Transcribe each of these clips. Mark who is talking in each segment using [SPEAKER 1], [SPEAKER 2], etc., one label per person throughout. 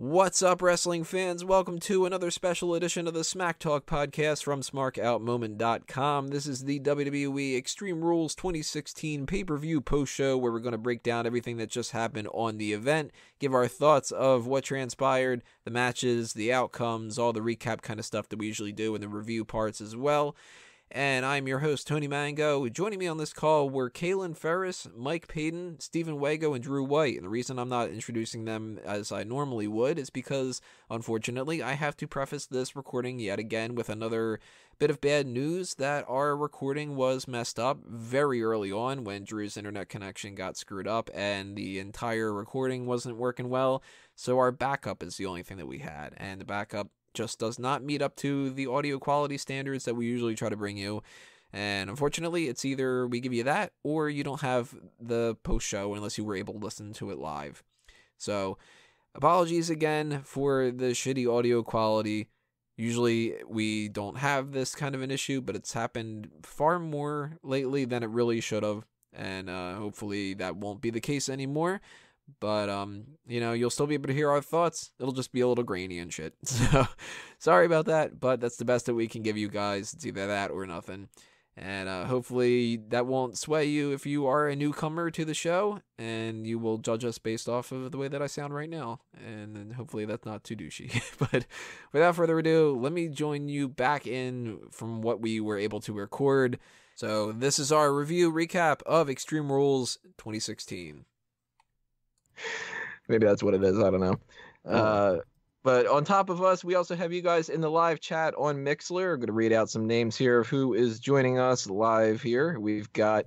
[SPEAKER 1] What's up, wrestling fans? Welcome to another special edition of the Smack Talk podcast from SmarkOutMoment.com. This is the WWE Extreme Rules 2016 pay-per-view post-show where we're going to break down everything that just happened on the event, give our thoughts of what transpired, the matches, the outcomes, all the recap kind of stuff that we usually do in the review parts as well. And I'm your host, Tony Mango. Joining me on this call were Kalen Ferris, Mike Payton, Stephen Wago, and Drew White. And the reason I'm not introducing them as I normally would is because, unfortunately, I have to preface this recording yet again with another bit of bad news that our recording was messed up very early on when Drew's internet connection got screwed up and the entire recording wasn't working well. So our backup is the only thing that we had, and the backup just does not meet up to the audio quality standards that we usually try to bring you. And unfortunately, it's either we give you that or you don't have the post show unless you were able to listen to it live. So apologies again for the shitty audio quality. Usually we don't have this kind of an issue, but it's happened far more lately than it really should have. And hopefully that won't be the case anymore. But, you'll still be able to hear our thoughts. It'll just be a little grainy and shit. So, sorry about that, but that's the best that we can give you guys. It's either that or nothing. And hopefully that won't sway you if you are a newcomer to the show, and you will judge us based off of the way that I sound right now. And then hopefully that's not too douchey. But without further ado, let me join you back in from what we were able to record. So this is our review recap of Extreme Rules 2016.
[SPEAKER 2] Maybe that's what it is. I don't know. But on top of us, we also have you guys in the live chat on Mixler. I'm going to read out some names here of who is joining us live here. We've got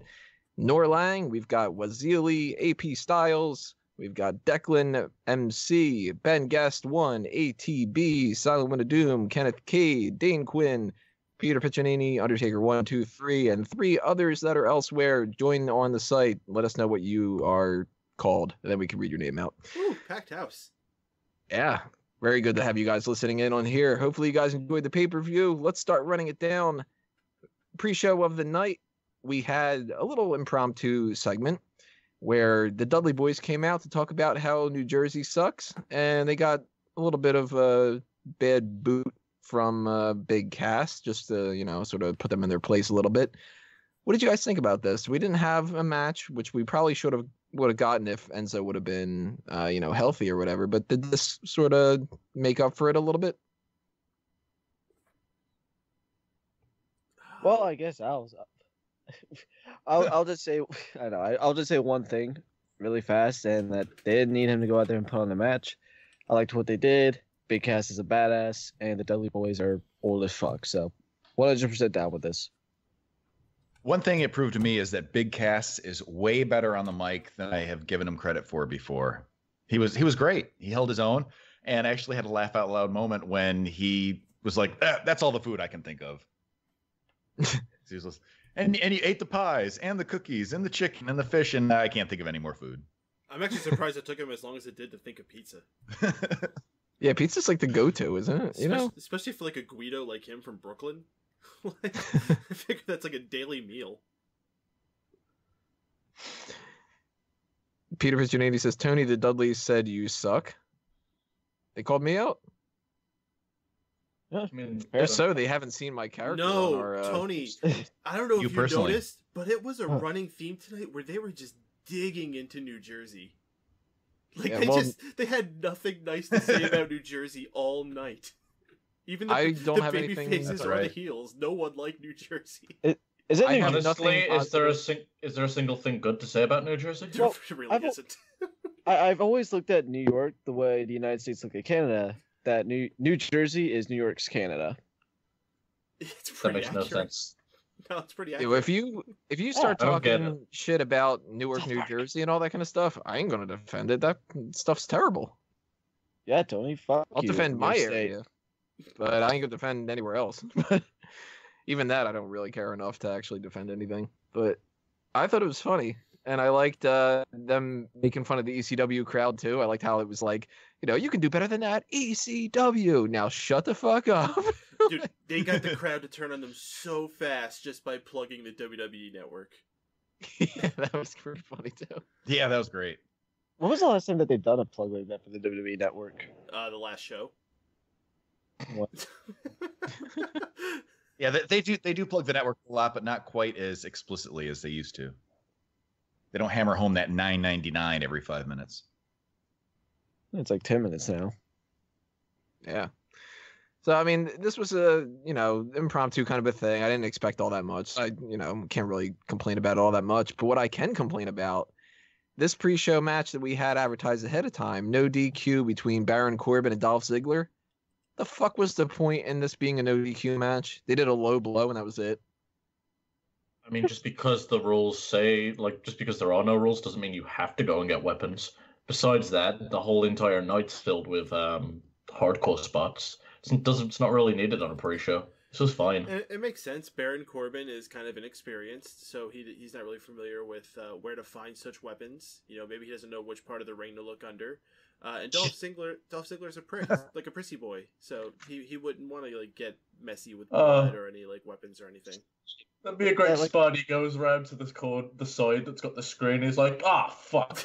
[SPEAKER 2] Norlang, we've got Wazili, AP Styles, we've got Declan MC, Ben Guest 1, ATB, Silent Wind of Doom, Kenneth K, Dane Quinn, Peter Piccinini, Undertaker 1, 2, 3, and 3 others that are elsewhere. Join on the site. Let us know what you are called, and then we can read your name out.
[SPEAKER 3] Ooh, packed house.
[SPEAKER 2] Yeah, very good to have you guys listening in on here. Hopefully you guys enjoyed the pay-per-view. Let's start running it down. Pre-show of the night, we had a little impromptu segment where the Dudley Boys came out to talk about how New Jersey sucks, and they got a little bit of a bad boot from Big Cass, just to, sort of put them in their place a little bit. What did you guys think about this? We didn't have a match, which we probably would have gotten if Enzo would have been, healthy or whatever. But did this sort of make up for it a little bit?
[SPEAKER 4] Well, I guess I'll just say, I'll just say one thing really fast, and that they didn't need him to go out there and put on the match. I liked what they did. Big Cass is a badass, and the Dudley Boys are old as fuck. So 100% down with this.
[SPEAKER 5] One thing it proved to me is that Big Cass is way better on the mic than I have given him credit for before. He was great. He held his own, and actually had a laugh out loud moment when he was like, "That's all the food I can think of." and he ate the pies and the cookies and the chicken and the fish, and I can't think of any more food.
[SPEAKER 3] I'm actually surprised it took him as long as it did to think of pizza.
[SPEAKER 2] Yeah, pizza's like the go-to, isn't it?
[SPEAKER 3] Especially for like a Guido like him from Brooklyn. I figure that's like a daily meal.
[SPEAKER 2] Peter Piccinini says, Tony, the Dudleys said you suck. They called me out?
[SPEAKER 4] Yeah,
[SPEAKER 2] if so, they haven't seen my character.
[SPEAKER 3] No,
[SPEAKER 2] on our,
[SPEAKER 3] Tony, I don't know if you
[SPEAKER 5] personally
[SPEAKER 3] noticed, but it was a running theme tonight where they were just digging into New Jersey. Like, they had nothing nice to say about New Jersey all night. Even the baby faces or the heels, no one liked New Jersey.
[SPEAKER 6] Honestly, is there a single thing good to say about New Jersey?
[SPEAKER 3] Well, there really isn't.
[SPEAKER 4] I've always looked at New York the way the United States look at Canada. That New Jersey is New York's Canada.
[SPEAKER 3] It's pretty
[SPEAKER 6] that makes
[SPEAKER 3] accurate.
[SPEAKER 6] no sense.
[SPEAKER 3] No, it's pretty accurate.
[SPEAKER 2] If you start talking shit about Newark, New Jersey, and all that kind of stuff, I ain't gonna defend it. That stuff's terrible.
[SPEAKER 4] Yeah, Tony, fuck
[SPEAKER 2] I'll defend my area. But I ain't gonna defend anywhere else. But even that, I don't really care enough to actually defend anything. But I thought it was funny, and I liked them making fun of the ECW crowd too. I liked how it was like, you can do better than that, ECW. Now shut the fuck up.
[SPEAKER 3] Dude, they got the crowd to turn on them so fast just by plugging the WWE network.
[SPEAKER 2] Yeah, that was pretty funny too.
[SPEAKER 5] Yeah, that was great.
[SPEAKER 4] When was the last time that they've done a plug like that for the WWE network?
[SPEAKER 3] the last show.
[SPEAKER 4] What?
[SPEAKER 5] Yeah, they do plug the network a lot, but not quite as explicitly as they used to. They don't hammer home that $9.99 every 5 minutes.
[SPEAKER 4] It's like 10 minutes now.
[SPEAKER 1] Yeah. So, I mean, this was a, impromptu kind of a thing. I didn't expect all that much. I, can't really complain about it all that much. But what I can complain about, this pre-show match that we had advertised ahead of time, no DQ between Baron Corbin and Dolph Ziggler. The fuck was the point in this being a no DQ match? They did a low blow and that was it.
[SPEAKER 6] I mean, just because the rules say, just because there are no rules doesn't mean you have to go and get weapons. Besides that, the whole entire night's filled with hardcore spots. It's not really needed on a pre-show. This was fine.
[SPEAKER 3] It makes sense. Baron Corbin is kind of inexperienced, so he's not really familiar with where to find such weapons. Maybe he doesn't know which part of the ring to look under. And Dolph Ziggler's a prick, like a prissy boy, so he wouldn't want to get messy with blood or any weapons or anything.
[SPEAKER 6] That'd be a great spot. He goes around to the side that's got the screen. He's like, fuck.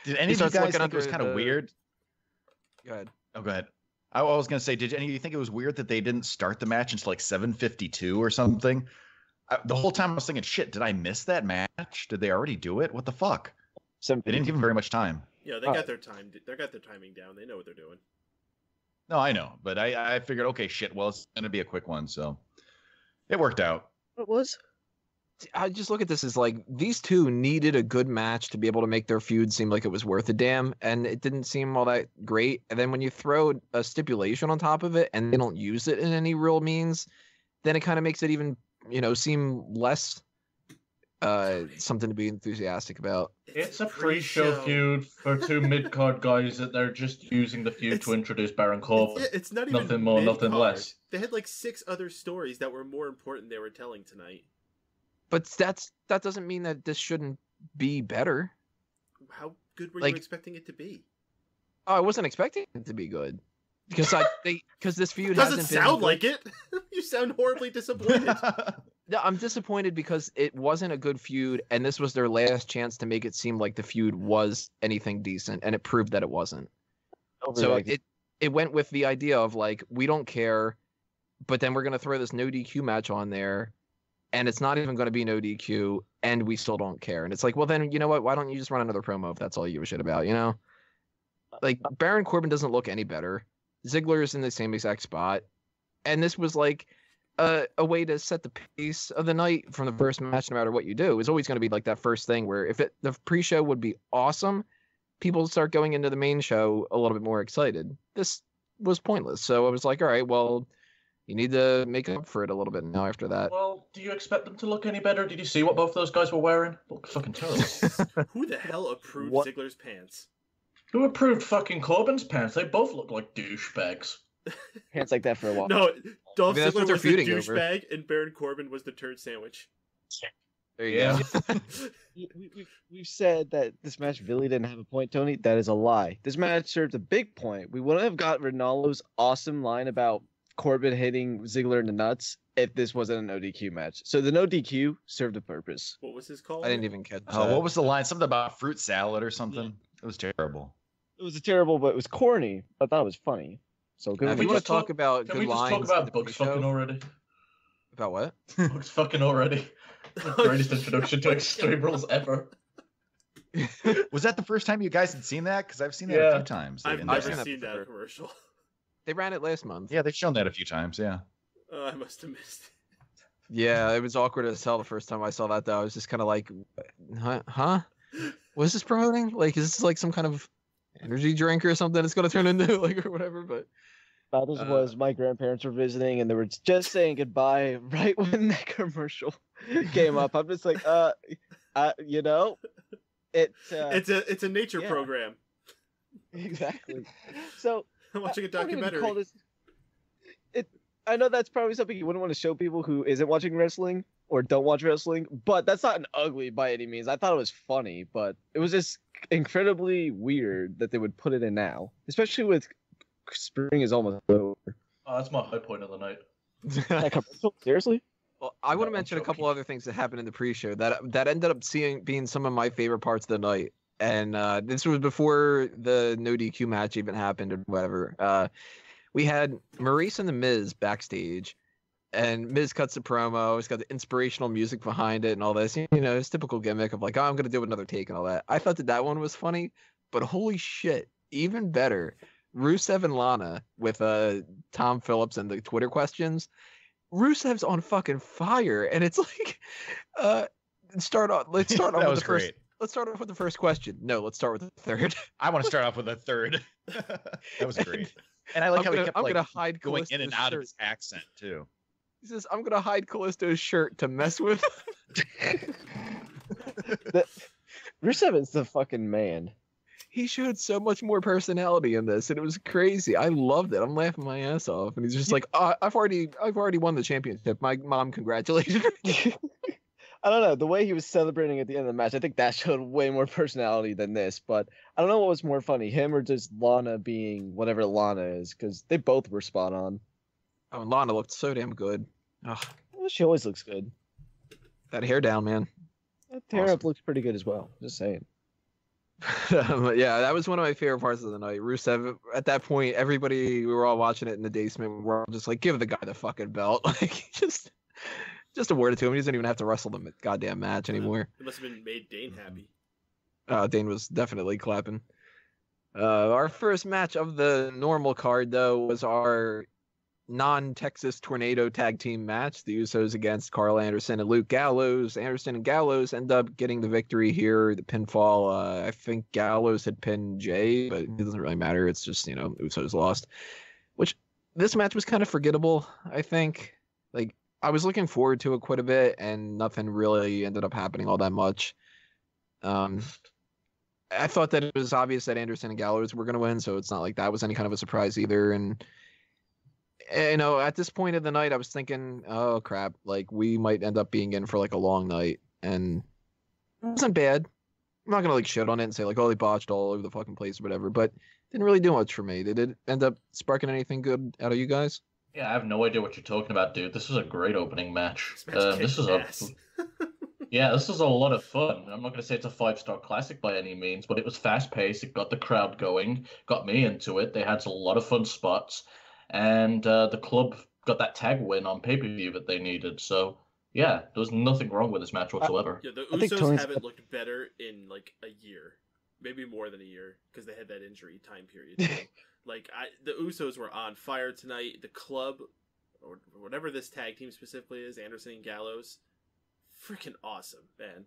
[SPEAKER 5] Did any of you guys think it was kind of weird?
[SPEAKER 1] Go ahead.
[SPEAKER 5] Oh, go ahead. I was going to say, did any of you think it was weird that they didn't start the match until 7:52 or something? The whole time I was thinking, shit, did I miss that match? Did they already do it? What the fuck? They didn't give them very much time.
[SPEAKER 3] Yeah, they got their time. They got their timing down. They know what they're doing.
[SPEAKER 5] No, I know, but I figured, okay, shit, well, it's going to be a quick one, so it worked out.
[SPEAKER 4] It was.
[SPEAKER 1] I just look at this as these two needed a good match to be able to make their feud seem like it was worth a damn, and it didn't seem all that great. And then when you throw a stipulation on top of it and they don't use it in any real means, then it kind of makes it even, seem less something to be enthusiastic about.
[SPEAKER 6] It's a pre-show feud for two mid-card guys that they're just using the feud to introduce Baron Corbin.
[SPEAKER 3] It's not even
[SPEAKER 6] nothing more, nothing less.
[SPEAKER 3] They had 6 other stories that were more important they were telling tonight.
[SPEAKER 1] But that doesn't mean that this shouldn't be better.
[SPEAKER 3] How good were you expecting it to be?
[SPEAKER 1] Oh, I wasn't expecting it to be good. Because this feud
[SPEAKER 3] doesn't
[SPEAKER 1] hasn't
[SPEAKER 3] sound
[SPEAKER 1] been
[SPEAKER 3] like it. You sound horribly disappointed.
[SPEAKER 1] No, I'm disappointed because it wasn't a good feud, and this was their last chance to make it seem like the feud was anything decent, and it proved that it wasn't. So it went with the idea of we don't care, but then we're gonna throw this no DQ match on there, and it's not even going to be no DQ, and we still don't care. And it's well, then, you know what? Why don't you just run another promo if that's all you give a shit about, Baron Corbin doesn't look any better. Ziggler is in the same exact spot. And this was a way to set the pace of the night from the first match, no matter what you do. It's always going to be that first thing where the pre-show would be awesome, people start going into the main show a little bit more excited. This was pointless. So I was all right, well, you need to make up for it a little bit now after that.
[SPEAKER 6] Well, do you expect them to look any better? Did you see what both those guys were wearing? Look fucking terrible.
[SPEAKER 3] Who the hell approved Ziggler's pants?
[SPEAKER 6] Who approved fucking Corbin's pants? They both look like douchebags.
[SPEAKER 4] Pants like that for a while.
[SPEAKER 3] No, Dolph Ziggler was the douchebag, and Baron Corbin was the turd sandwich.
[SPEAKER 1] There you go.
[SPEAKER 4] We've said that this match really didn't have a point, Tony. That is a lie. This match served a big point. We wouldn't have got Ronaldo's awesome line about Corbin hitting Ziggler in the nuts if this wasn't a no DQ match. So the no DQ served a purpose.
[SPEAKER 3] What was his call?
[SPEAKER 1] I didn't even catch that.
[SPEAKER 5] Oh, what was the line? Something about fruit salad or something? Yeah. It was terrible.
[SPEAKER 4] It was terrible, but it was corny. I thought it was funny. So good.
[SPEAKER 1] If you want to talk about good lines,
[SPEAKER 6] can we just talk about Bugs fucking already?
[SPEAKER 1] About what?
[SPEAKER 6] Bugs fucking already. The greatest introduction to Extreme Rules ever.
[SPEAKER 5] Was that the first time you guys had seen that? Because I've seen that a few times.
[SPEAKER 3] I've never seen that commercial.
[SPEAKER 1] They ran it last month.
[SPEAKER 5] Yeah, they've shown that a few times, yeah.
[SPEAKER 3] I must have missed it.
[SPEAKER 1] Yeah, it was awkward as hell the first time I saw that, though. I was just kind of huh? What is this promoting? Is this some kind of energy drink or something it's going to turn into, or whatever? But
[SPEAKER 4] this was my grandparents were visiting, and they were just saying goodbye right when that commercial came up. I'm just
[SPEAKER 3] it's a nature program.
[SPEAKER 4] Exactly. So
[SPEAKER 3] I'm watching a documentary.
[SPEAKER 4] I know that's probably something you wouldn't want to show people who isn't watching wrestling or don't watch wrestling, but that's not an ugly by any means. I thought it was funny, but it was just incredibly weird that they would put it in now, especially with spring is almost over.
[SPEAKER 6] Oh, that's my high point of the night.
[SPEAKER 4] Seriously?
[SPEAKER 1] Well, I want to mention a couple other things that happened in the pre-show that ended up being some of my favorite parts of the night.
[SPEAKER 2] And this was before the no DQ match even happened or whatever. We had Maurice and the Miz backstage, and Miz cuts a promo. It's got the inspirational music behind it and all this. You know, his typical gimmick of like, oh, I'm going to do another take and all that. I thought that one was funny, but holy shit, even better. Rusev and Lana with Tom Phillips and the Twitter questions. Rusev's on fucking fire, and it's like, let's start off with the first. Let's start off with the first question. No, let's start with the third.
[SPEAKER 5] I want to start off with the third. That was great. And I like how he kept hide going in and out of his accent too.
[SPEAKER 2] He says, "I'm gonna hide Kalisto's shirt to mess with."
[SPEAKER 4] Rusev is the fucking man.
[SPEAKER 2] He showed so much more personality in this, and it was crazy. I loved it. I'm laughing my ass off, and he's just like, I've already won the championship. My mom congratulated me."
[SPEAKER 4] I don't know, the way he was celebrating at the end of the match, I think that showed way more personality than this. But I don't know what was more funny, him or just Lana being whatever Lana is, because they both were spot on.
[SPEAKER 2] Oh, and Lana looked so damn good.
[SPEAKER 4] Well, she always looks good.
[SPEAKER 2] That hair down, man.
[SPEAKER 4] That hair up looks pretty good as well. Just saying.
[SPEAKER 2] Yeah, that was one of my favorite parts of the night. Rusev, at that point, everybody, we were all watching it in the basement. We were all just like, give the guy the fucking belt. Like, just award it to him. He doesn't even have to wrestle the goddamn match anymore.
[SPEAKER 3] It must have made Dane happy.
[SPEAKER 2] Dane was definitely clapping. Our first match of the normal card, though, was our non-Texas Tornado tag team match. The Usos against Karl Anderson and Luke Gallows. Anderson and Gallows end up getting the victory here. The pinfall, I think Gallows had pinned Jay, but it doesn't really matter. It's just, Usos lost. Which, this match was kind of forgettable, I think. Like, I was looking forward to it quite a bit, and nothing really ended up happening all that much. I thought that it was obvious that Anderson and Gallows were going to win, so it's not like that was any kind of a surprise either. And, at this point of the night, I was thinking, oh, crap, like, we might end up being in for, like, a long night. And it wasn't bad. I'm not going to, like, shit on it and say, like, oh, they botched all over the fucking place or whatever, but it didn't really do much for me. Did it end up sparking anything good out of you guys?
[SPEAKER 6] Yeah, I have no idea what you're talking about, dude. This was a great opening match. This was a lot of fun. I'm not going to say it's a 5-star classic by any means, but it was fast-paced. It got the crowd going, got me into it. They had a lot of fun spots, and the club got that tag win on pay-per-view that they needed. So, yeah, there was nothing wrong with this match whatsoever.
[SPEAKER 3] Yeah, the Usos haven't looked better in, like, a year. Maybe more than a year, because they had that injury time period. Like, the Usos were on fire tonight. The club, or whatever this tag team specifically is, Anderson and Gallows, freaking awesome, man.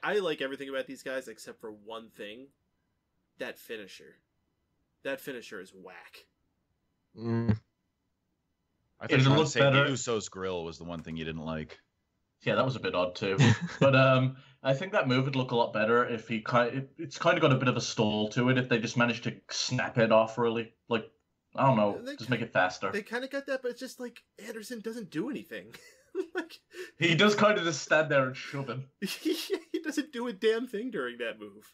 [SPEAKER 3] I like everything about these guys except for one thing. That finisher. That finisher is whack.
[SPEAKER 5] I think you say the Usos grill was the one thing you didn't like.
[SPEAKER 6] Yeah, that was a bit odd too. But I think that move would look a lot better if it's kind of got a bit of a stall to it if they just managed to snap it off really. Like, I don't know, just make it faster.
[SPEAKER 3] They kind of got that, but it's just like Anderson doesn't do anything. Like,
[SPEAKER 6] he does kind of just stand there and shove him.
[SPEAKER 3] He doesn't do a damn thing during that move.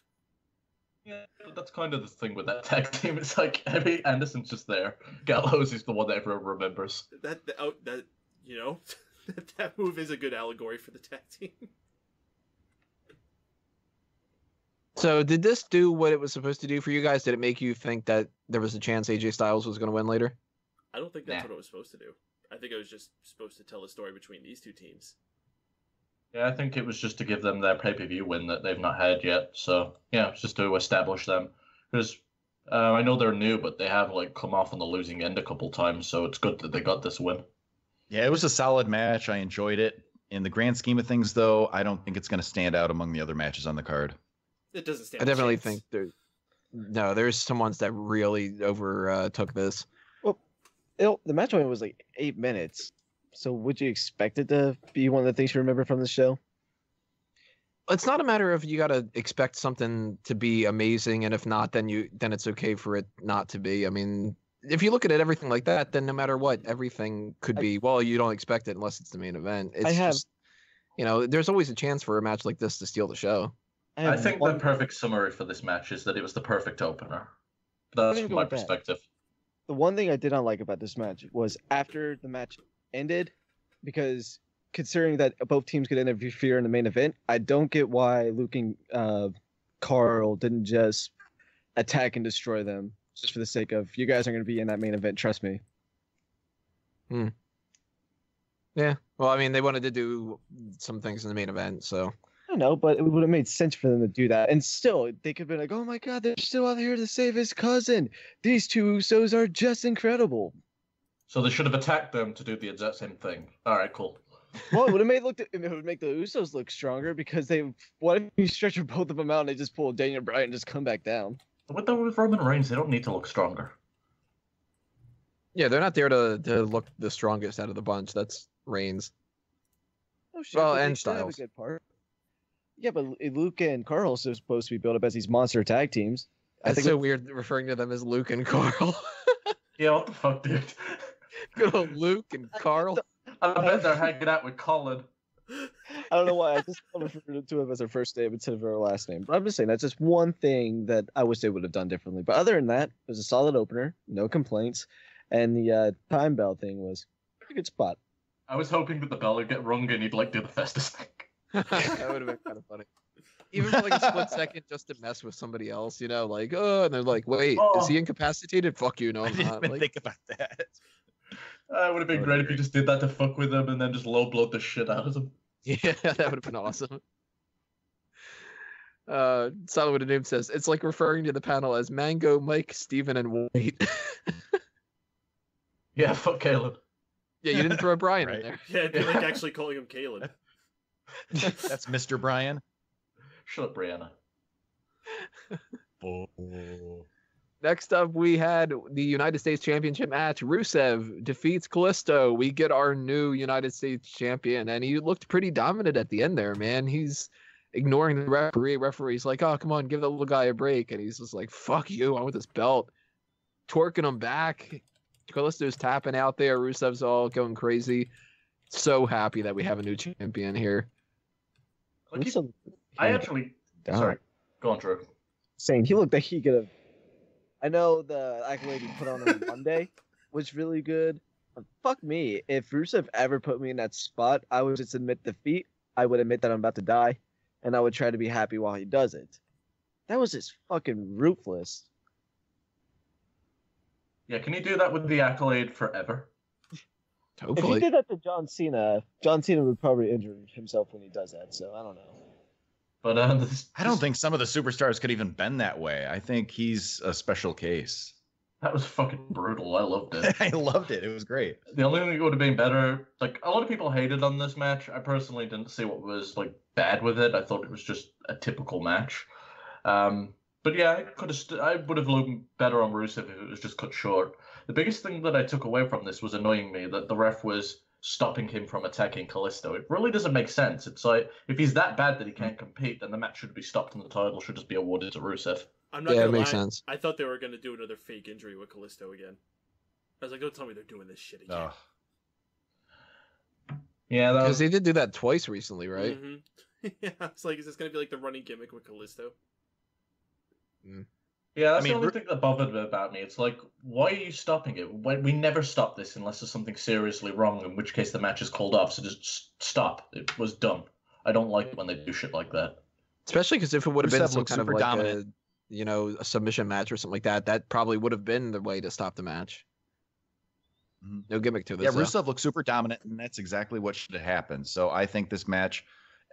[SPEAKER 6] Yeah, that's kind of the thing with that tag team. It's like Anderson's just there. Gallows is the one that everyone remembers.
[SPEAKER 3] That move is a good allegory for the tag team.
[SPEAKER 2] So did this do what it was supposed to do for you guys? Did it make you think that there was a chance AJ Styles was going to win later?
[SPEAKER 3] I don't think that's what it was supposed to do. I think it was just supposed to tell a story between these two teams.
[SPEAKER 6] Yeah, I think it was just to give them their pay-per-view win that they've not had yet. So, yeah, it's just to establish them. Because I know they're new, but they have come off on the losing end a couple times, so it's good that they got this win.
[SPEAKER 5] Yeah, it was a solid match. I enjoyed it. In the grand scheme of things, though, I don't think it's going to stand out among the other matches on the card.
[SPEAKER 3] It doesn't stand.
[SPEAKER 2] I definitely think there's some ones that really overtook this.
[SPEAKER 4] Well, the match only was like 8 minutes. So would you expect it to be one of the things you remember from the show?
[SPEAKER 2] It's not a matter of you got to expect something to be amazing, and if not, then it's okay for it not to be. I mean, if you look at it, everything like that, then no matter what, everything could be. Well, you don't expect it unless it's the main event. Just, there's always a chance for a match like this to steal the show.
[SPEAKER 6] I think the perfect summary for this match is that it was the perfect opener. That's from my perspective.
[SPEAKER 4] The one thing I did not like about this match was after the match ended, because considering that both teams could interfere in the main event, I don't get why Luke and Karl didn't just attack and destroy them just for the sake of, you guys are going to be in that main event, trust me.
[SPEAKER 2] Yeah. Well, I mean, they wanted to do some things in the main event, so.
[SPEAKER 4] I don't know, but it would have made sense for them to do that. And still, they could have been like, oh my God, they're still out here to save his cousin. These two Usos are just incredible.
[SPEAKER 6] So they should have attacked them to do the exact same thing. All right, cool.
[SPEAKER 4] Well, it would make the Usos look stronger because what if you stretch both of them out and they just pull Daniel Bryan and just come back down?
[SPEAKER 6] With Roman Reigns, they don't need to look stronger.
[SPEAKER 2] Yeah, they're not there to look the strongest out of the bunch. That's Reigns.
[SPEAKER 4] Oh, shit,
[SPEAKER 2] well,
[SPEAKER 4] and
[SPEAKER 2] and Styles.
[SPEAKER 4] A good part. Yeah, but Luke and Karl are supposed to be built up as these monster tag teams.
[SPEAKER 2] That's so weird referring to them as Luke and Karl.
[SPEAKER 6] Yeah, what the fuck, dude?
[SPEAKER 2] Good old Luke and Karl.
[SPEAKER 6] I bet they're hanging out with Colin.
[SPEAKER 4] I don't know why. I just want to refer to him as her first name instead of her last name. But I'm just saying that's just one thing that I wish they would have done differently. But other than that, it was a solid opener, no complaints, and the time bell thing was a pretty good spot.
[SPEAKER 6] I was hoping that the bell would get rung and he'd like do the Festus thing.
[SPEAKER 2] That would have been kind of funny. Even for like a split second, just to mess with somebody else, you know, like, oh, and they're like, wait, is he incapacitated? Fuck you, no, I'm not.
[SPEAKER 5] I didn't even think about that.
[SPEAKER 6] It would have been great if you just did that to fuck with them and then just low blowed the shit out of them.
[SPEAKER 2] Yeah, that would have been awesome. Solid with a name says it's like referring to the panel as Mango, Mike, Steven, and White.
[SPEAKER 6] Yeah, fuck Caleb.
[SPEAKER 2] Yeah, you didn't throw Brian in
[SPEAKER 5] Right.
[SPEAKER 2] there.
[SPEAKER 3] Yeah, it'd be like actually calling him Kalen.
[SPEAKER 5] That's Mr. Bryan.
[SPEAKER 6] Shut up, Brianna.
[SPEAKER 5] Oh.
[SPEAKER 2] Next up, we had the United States Championship match. Rusev defeats Kalisto. We get our new United States champion, and he looked pretty dominant at the end there, man. He's ignoring the referee. Referee's like, oh, come on, give that little guy a break. And he's just like, fuck you, I want this belt. Twerking him back. Kalisto's tapping out there. Rusev's all going crazy. So happy that we have a new champion here.
[SPEAKER 6] Like sorry, go on, Drew.
[SPEAKER 4] Saying he looked like he could have. I know the accolade he put on Monday was really good. But fuck me. If Rusev ever put me in that spot, I would just admit defeat. I would admit that I'm about to die. And I would try to be happy while he does it. That was just fucking ruthless.
[SPEAKER 6] Yeah, can you do that with the accolade forever?
[SPEAKER 2] Hopefully.
[SPEAKER 4] If he did that to John Cena would probably injure himself when he does that. So I don't know.
[SPEAKER 6] But
[SPEAKER 5] I don't think some of the superstars could even bend that way. I think he's a special case.
[SPEAKER 6] That was fucking brutal. I loved it.
[SPEAKER 5] I loved it. It was great.
[SPEAKER 6] The only thing that would have been better, like a lot of people hated on this match. I personally didn't see what was like bad with it. I thought it was just a typical match. But yeah, I would have looked better on Rusev if it was just cut short. The biggest thing that I took away from this was annoying me that the ref was stopping him from attacking Kalisto. It really doesn't make sense. It's like, if he's that bad that he can't compete, then the match should be stopped and the title should just be awarded to Rusev.
[SPEAKER 3] I'm not gonna
[SPEAKER 2] it makes
[SPEAKER 3] lie,
[SPEAKER 2] sense.
[SPEAKER 3] I thought they were going to do another fake injury with Kalisto again. I was like, don't tell me they're doing this shit again.
[SPEAKER 6] Yeah,
[SPEAKER 2] Because they did do that twice recently, right?
[SPEAKER 3] Mm-hmm. Yeah, it's like, is this going to be like the running gimmick with Kalisto?
[SPEAKER 6] Yeah, that's the only thing that bothered me about me. It's like, why are you stopping it? We never stop this unless there's something seriously wrong, in which case the match is called off, so just stop. It was dumb. I don't like it when they do shit like that.
[SPEAKER 2] Especially because if it would have been
[SPEAKER 5] Rusev
[SPEAKER 2] some
[SPEAKER 5] looks
[SPEAKER 2] kind of
[SPEAKER 5] super
[SPEAKER 2] like
[SPEAKER 5] dominant.
[SPEAKER 2] a submission match or something like that, that probably would have been the way to stop the match. No gimmick to this.
[SPEAKER 5] Yeah,
[SPEAKER 2] though.
[SPEAKER 5] Rusev looked super dominant, and that's exactly what should have happened. So I think this match,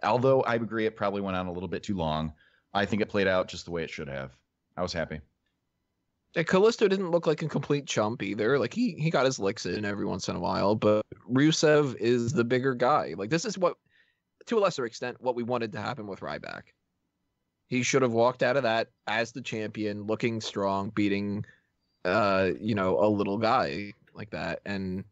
[SPEAKER 5] although I agree it probably went on a little bit too long, I think it played out just the way it should have. I was happy.
[SPEAKER 2] And Kalisto didn't look like a complete chump either. Like he got his licks in every once in a while, but Rusev is the bigger guy. Like this is what, to a lesser extent, what we wanted to happen with Ryback. He should have walked out of that as the champion, looking strong, beating, a little guy like that. And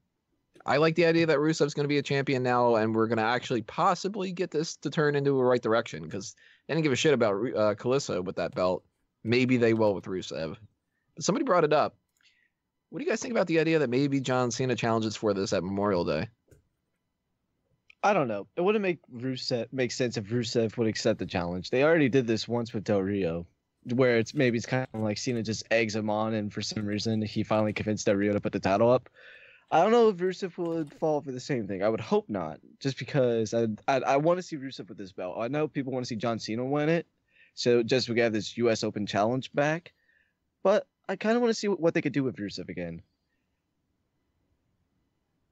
[SPEAKER 2] I like the idea that Rusev's going to be a champion now, and we're going to actually possibly get this to turn into a right direction because they didn't give a shit about Kalisto with that belt. Maybe they will with Rusev. But somebody brought it up. What do you guys think about the idea that maybe John Cena challenges for this at Memorial Day?
[SPEAKER 4] I don't know. It wouldn't make sense if Rusev would accept the challenge. They already did this once with Del Rio, where it's kind of like Cena just eggs him on, and for some reason he finally convinced Del Rio to put the title up. I don't know if Rusev would fall for the same thing. I would hope not, just because I want to see Rusev with this belt. I know people want to see John Cena win it, So just we got this U.S. Open Challenge back, but I kind of want to see what they could do with Rusev again.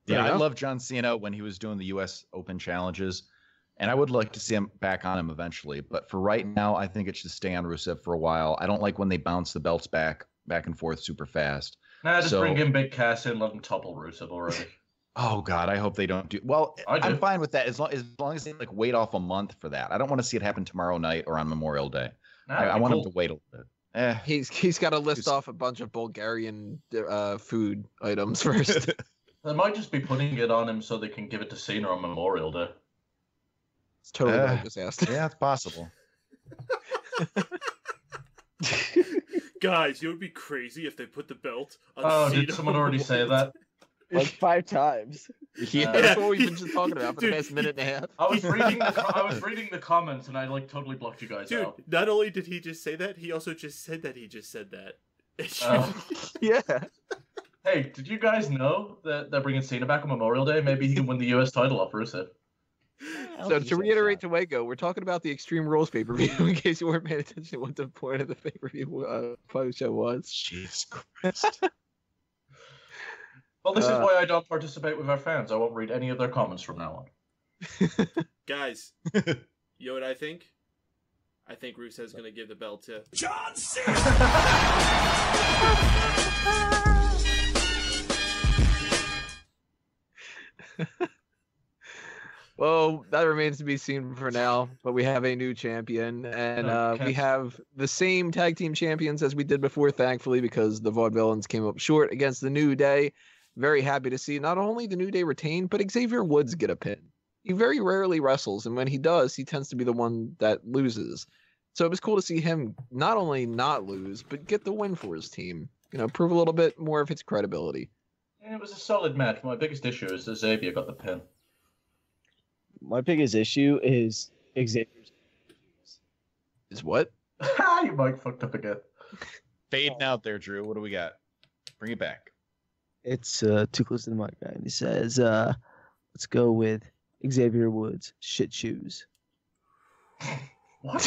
[SPEAKER 5] Yeah, I love John Cena when he was doing the U.S. Open challenges, and I would like to see him back on him eventually. But for right now, I think it should stay on Rusev for a while. I don't like when they bounce the belts back and forth super fast.
[SPEAKER 6] Nah, just bring in Big Cass in, let him topple Rusev already.
[SPEAKER 5] Oh God, I hope they don't do. Well, I'm fine with that as long as they like wait off a month for that. I don't want to see it happen tomorrow night or on Memorial Day. Nah, I want him to wait a little bit.
[SPEAKER 2] He's got to list off a bunch of Bulgarian food items first.
[SPEAKER 6] They might just be putting it on him so they can give it to Cena on Memorial Day.
[SPEAKER 2] It's totally what I just asked.
[SPEAKER 5] Yeah, it's possible.
[SPEAKER 3] Guys, it would be crazy if they put the belt on Cena.
[SPEAKER 6] Did someone already say that?
[SPEAKER 4] Like 5 times.
[SPEAKER 2] Yeah, that's what we've been just talking about for the past minute and a half.
[SPEAKER 6] I was reading the comments and I like totally blocked you guys out.
[SPEAKER 3] Not only did he just say that, he also just said that he just said that.
[SPEAKER 2] Yeah.
[SPEAKER 6] Hey, did you guys know that they're bringing Cena back on Memorial Day? Maybe he can win the U.S. title off Rusev.
[SPEAKER 2] So to reiterate to Waco, we're talking about the Extreme Rules pay-per-view in case you weren't paying attention to what the point of the pay-per-view show was.
[SPEAKER 5] Jesus Christ.
[SPEAKER 6] Well, this is why I don't participate with our fans. I won't read any of their comments from now on.
[SPEAKER 3] Guys, you know what I think? I think Rusev's going to give the belt to
[SPEAKER 7] John Cena!
[SPEAKER 2] Well, that remains to be seen for now, but we have a new champion, and we have the same tag team champions as we did before, thankfully, because the Vaudevillains came up short against the New Day. Very happy to see not only the New Day retain, but Xavier Woods get a pin. He very rarely wrestles, and when he does, he tends to be the one that loses. So it was cool to see him not only not lose, but get the win for his team. You know, prove a little bit more of his credibility.
[SPEAKER 6] Yeah, it was a solid match. My biggest issue is that Xavier got the pin.
[SPEAKER 4] My biggest issue is Xavier's.
[SPEAKER 2] Is what?
[SPEAKER 6] You mic fucked up again.
[SPEAKER 5] Fading out there, Drew. What do we got? Bring it back.
[SPEAKER 4] It's too close to the mic, guy. And he says, let's go with Xavier Woods, shit shoes.
[SPEAKER 6] What?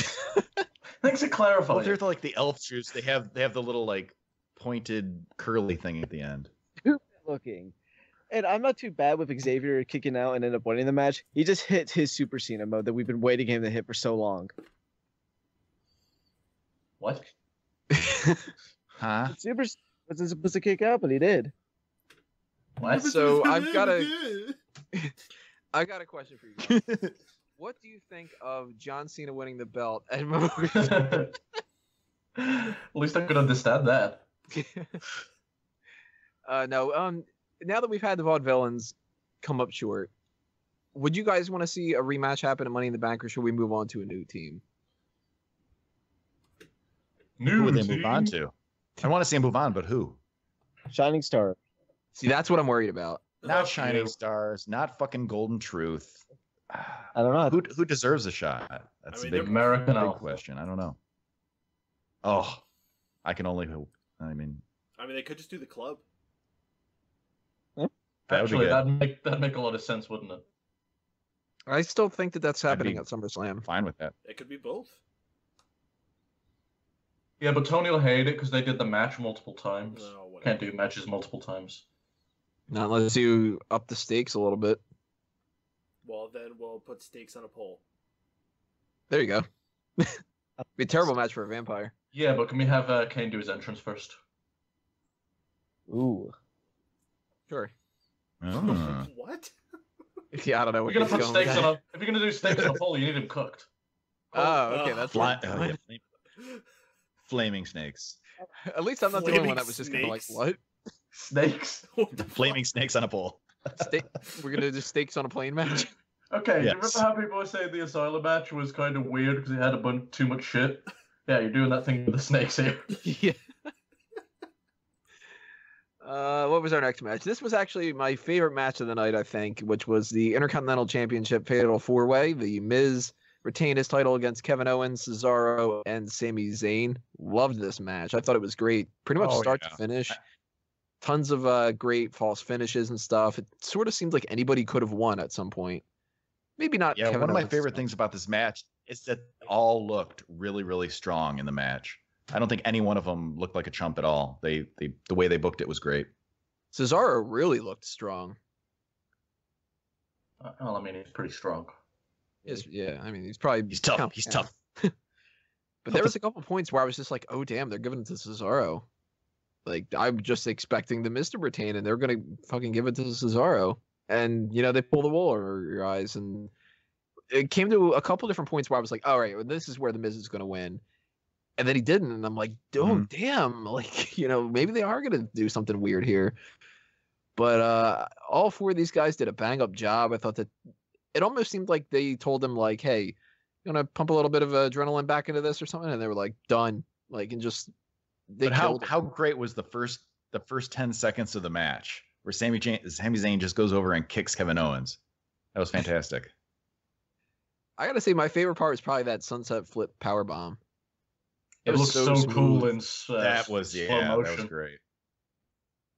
[SPEAKER 6] Thanks for clarifying.
[SPEAKER 5] Well, they're like the elf shoes. They have the little like pointed curly thing at the end.
[SPEAKER 4] Stupid looking. And I'm not too bad with Xavier kicking out and end up winning the match. He just hit his Super Cena mode that we've been waiting him to hit for so long.
[SPEAKER 6] What?
[SPEAKER 5] Huh?
[SPEAKER 4] Super wasn't supposed to kick out, but he did.
[SPEAKER 6] What?
[SPEAKER 2] So I've got a question for you guys. What do you think of John Cena winning the belt at Memorial?
[SPEAKER 6] At least I could understand that.
[SPEAKER 2] No. Now that we've had the Vaudevillains come up short, would you guys want to see a rematch happen at Money in the Bank, or should we move on to a new team?
[SPEAKER 5] Who would they move on to? I want to see him move on, but who?
[SPEAKER 4] Shining Star.
[SPEAKER 2] See, that's what I'm worried about.
[SPEAKER 5] Not Shining Stars, not fucking Golden Truth.
[SPEAKER 4] I don't know.
[SPEAKER 5] Who deserves a shot? That's a big question. I don't know. Oh, I can only hope. I mean,
[SPEAKER 3] they could just do the club.
[SPEAKER 6] Actually, that'd make a lot of sense, wouldn't it?
[SPEAKER 2] I still think that's happening at SummerSlam.
[SPEAKER 5] Fine with that.
[SPEAKER 3] It could be both.
[SPEAKER 6] Yeah, but Tony will hate it because they did the match multiple times.
[SPEAKER 3] No,
[SPEAKER 6] can't do matches multiple times.
[SPEAKER 2] Not unless you up the stakes a little bit.
[SPEAKER 3] Well, then we'll put stakes on a pole.
[SPEAKER 2] There you go. Be a terrible match for a vampire.
[SPEAKER 6] Yeah, but can we have Kane do his entrance first?
[SPEAKER 4] Ooh.
[SPEAKER 2] Sure.
[SPEAKER 5] Oh.
[SPEAKER 3] What?
[SPEAKER 2] Yeah, I don't know.
[SPEAKER 6] We're gonna put stakes on a. If you're gonna do stakes on a pole, you need them cooked.
[SPEAKER 2] Oh, okay, that's right.
[SPEAKER 5] Flaming snakes.
[SPEAKER 2] At least I'm not the only one that was just kind of like, what?
[SPEAKER 6] Snakes?
[SPEAKER 5] Flaming snakes on a pole.
[SPEAKER 2] We're gonna do stakes on a plane match.
[SPEAKER 6] Okay,
[SPEAKER 5] yes.
[SPEAKER 6] Do you remember how people were saying the Asylum match was kind of weird because it had too much shit? Yeah, you're doing that thing with the snakes here.
[SPEAKER 2] Yeah. What was our next match? This was actually my favorite match of the night, I think, which was the Intercontinental Championship Fatal 4-Way. The Miz retained his title against Kevin Owens, Cesaro, and Sami Zayn. Loved this match. I thought it was great. Pretty much start to finish. Tons of great false finishes and stuff. It sort of seems like anybody could have won at some point. Maybe not.
[SPEAKER 5] Yeah,
[SPEAKER 2] Kevin
[SPEAKER 5] one of my
[SPEAKER 2] Owens.
[SPEAKER 5] favorite things about this match is that all looked really, really strong in the match. I don't think any one of them looked like a chump at all. The way they booked it was great.
[SPEAKER 2] Cesaro really looked strong.
[SPEAKER 6] Well, I mean, he's pretty strong.
[SPEAKER 2] Yeah, I mean, he's
[SPEAKER 5] tough. He's tough.
[SPEAKER 2] But there was a couple points where I was just like, oh, damn, they're giving it to Cesaro. Like, I'm just expecting the Miz to retain, and they're going to fucking give it to Cesaro. And, they pull the wool over your eyes. And it came to a couple different points where I was like, all right, well, this is where the Miz is going to win. And then he didn't. And I'm like, oh, damn. Like, maybe they are going to do something weird here. But all four of these guys did a bang-up job. I thought that it almost seemed like they told them, like, hey, you want to pump a little bit of adrenaline back into this or something? And they were like, done. Like, and just...
[SPEAKER 5] But how great was the first 10 seconds of the match where Sami Zayn just goes over and kicks Kevin Owens? That was fantastic.
[SPEAKER 2] I gotta say, my favorite part was probably that sunset flip power bomb.
[SPEAKER 6] It looks so cool in
[SPEAKER 5] that was
[SPEAKER 6] slow motion.
[SPEAKER 5] That was great.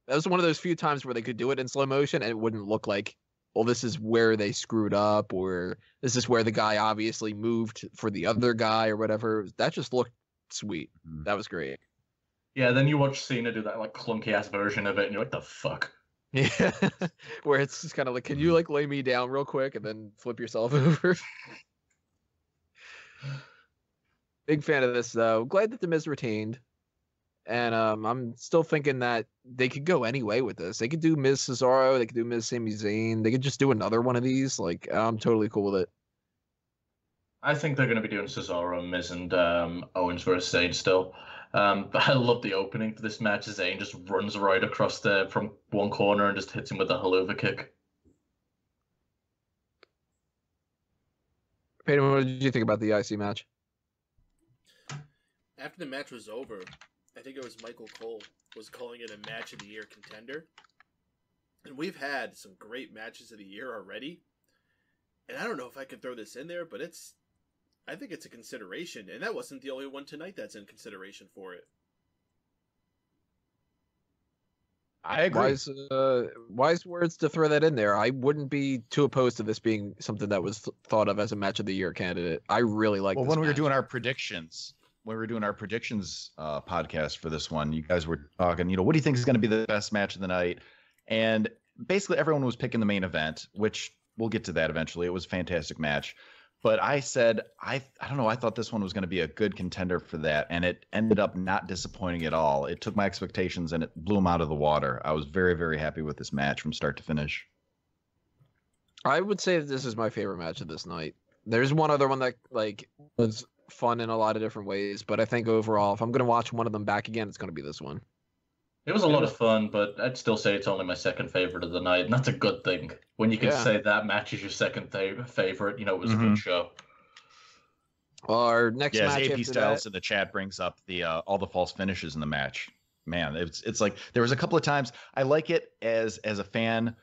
[SPEAKER 2] That was one of those few times where they could do it in slow motion and it wouldn't look like, well, this is where they screwed up, or this is where the guy obviously moved for the other guy or whatever. That just looked sweet. That was great.
[SPEAKER 6] Yeah, then you watch Cena do that like clunky ass version of it, and you're like, "The fuck."
[SPEAKER 2] Yeah, where it's just kind of like, can you like lay me down real quick and then flip yourself over? Big fan of this though. Glad that the Miz retained, and I'm still thinking that they could go any way with this. They could do Miz Cesaro, they could do Miz Sami Zayn, they could just do another one of these. Like, I'm totally cool with it.
[SPEAKER 6] I think they're going to be doing Cesaro, Miz, and Owens versus Zayn still. But I love the opening for this match. Zayn just runs right across there from one corner and just hits him with a haluva kick.
[SPEAKER 2] Peyton, what did you think about the IC match?
[SPEAKER 3] After the match was over, I think it was Michael Cole was calling it a match of the year contender. And we've had some great matches of the year already. And I don't know if I could throw this in there, but I think it's a consideration, and that wasn't the only one tonight that's in consideration for it.
[SPEAKER 5] I agree.
[SPEAKER 2] Wise words to throw that in there. I wouldn't be too opposed to this being something that was thought of as a match of the year candidate. I really like.
[SPEAKER 5] Well,
[SPEAKER 2] this
[SPEAKER 5] when we
[SPEAKER 2] match.
[SPEAKER 5] were doing our predictions, podcast for this one, you guys were talking. What do you think is going to be the best match of the night? And basically, everyone was picking the main event, which we'll get to that eventually. It was a fantastic match. But I said, I don't know, I thought this one was going to be a good contender for that, and it ended up not disappointing at all. It took my expectations, and it blew them out of the water. I was very, very happy with this match from start to finish.
[SPEAKER 2] I would say that this is my favorite match of this night. There's one other one that was fun in a lot of different ways, but I think overall, if I'm going to watch one of them back again, it's going to be this one.
[SPEAKER 6] It was a lot of fun, but I'd still say it's only my second favorite of the night, and that's a good thing. When you can say that match is your second favorite, it was a good show.
[SPEAKER 2] Our next match
[SPEAKER 5] AP Styles in the chat brings up the all the false finishes in the match. Man, it's like there was a couple of times I like it as a fan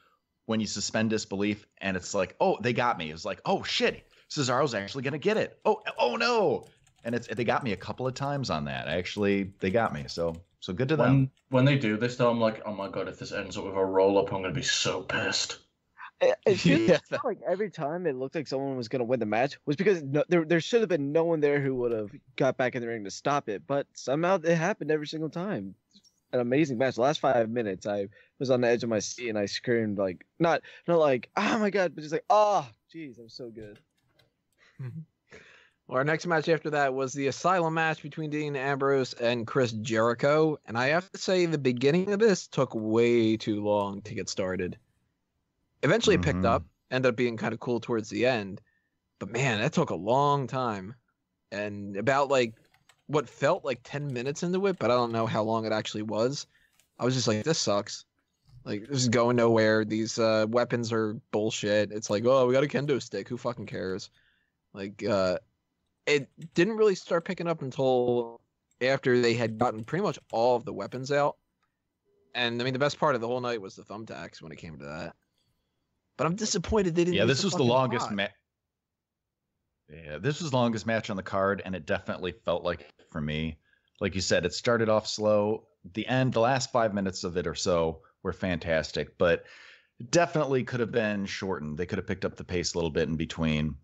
[SPEAKER 5] when you suspend disbelief and it's like, oh, they got me. It's like, oh shit, Cesaro's actually gonna get it. Oh no. And they got me a couple of times on that. They got me. So good to them.
[SPEAKER 6] When they do this, though, I'm like, oh my god, if this ends up with a roll-up, I'm going to be so pissed.
[SPEAKER 4] It feels like every time it looked like someone was going to win the match was because there should have been no one there who would have got back in the ring to stop it. But somehow it happened every single time. An amazing match. The last 5 minutes, I was on the edge of my seat and I screamed like, not like, oh my god, but just like, oh, jeez, I'm so good.
[SPEAKER 2] Well, our next match after that was the Asylum match between Dean Ambrose and Chris Jericho. And I have to say the beginning of this took way too long to get started. Eventually it picked up, ended up being kind of cool towards the end. But man, that took a long time. And about what felt like 10 minutes into it, but I don't know how long it actually was. I was just like, this sucks. Like, this is going nowhere. These weapons are bullshit. It's like, oh, we got a kendo stick. Who fucking cares? It didn't really start picking up until after they had gotten pretty much all of the weapons out. And I mean, the best part of the whole night was the thumbtacks when it came to that. But I'm disappointed they didn't.
[SPEAKER 5] Yeah, this was the longest match. Yeah, this was the longest match on the card, and it definitely felt like it for me. Like you said, it started off slow. The last 5 minutes of it or so were fantastic, but definitely could have been shortened. They could have picked up the pace a little bit in between.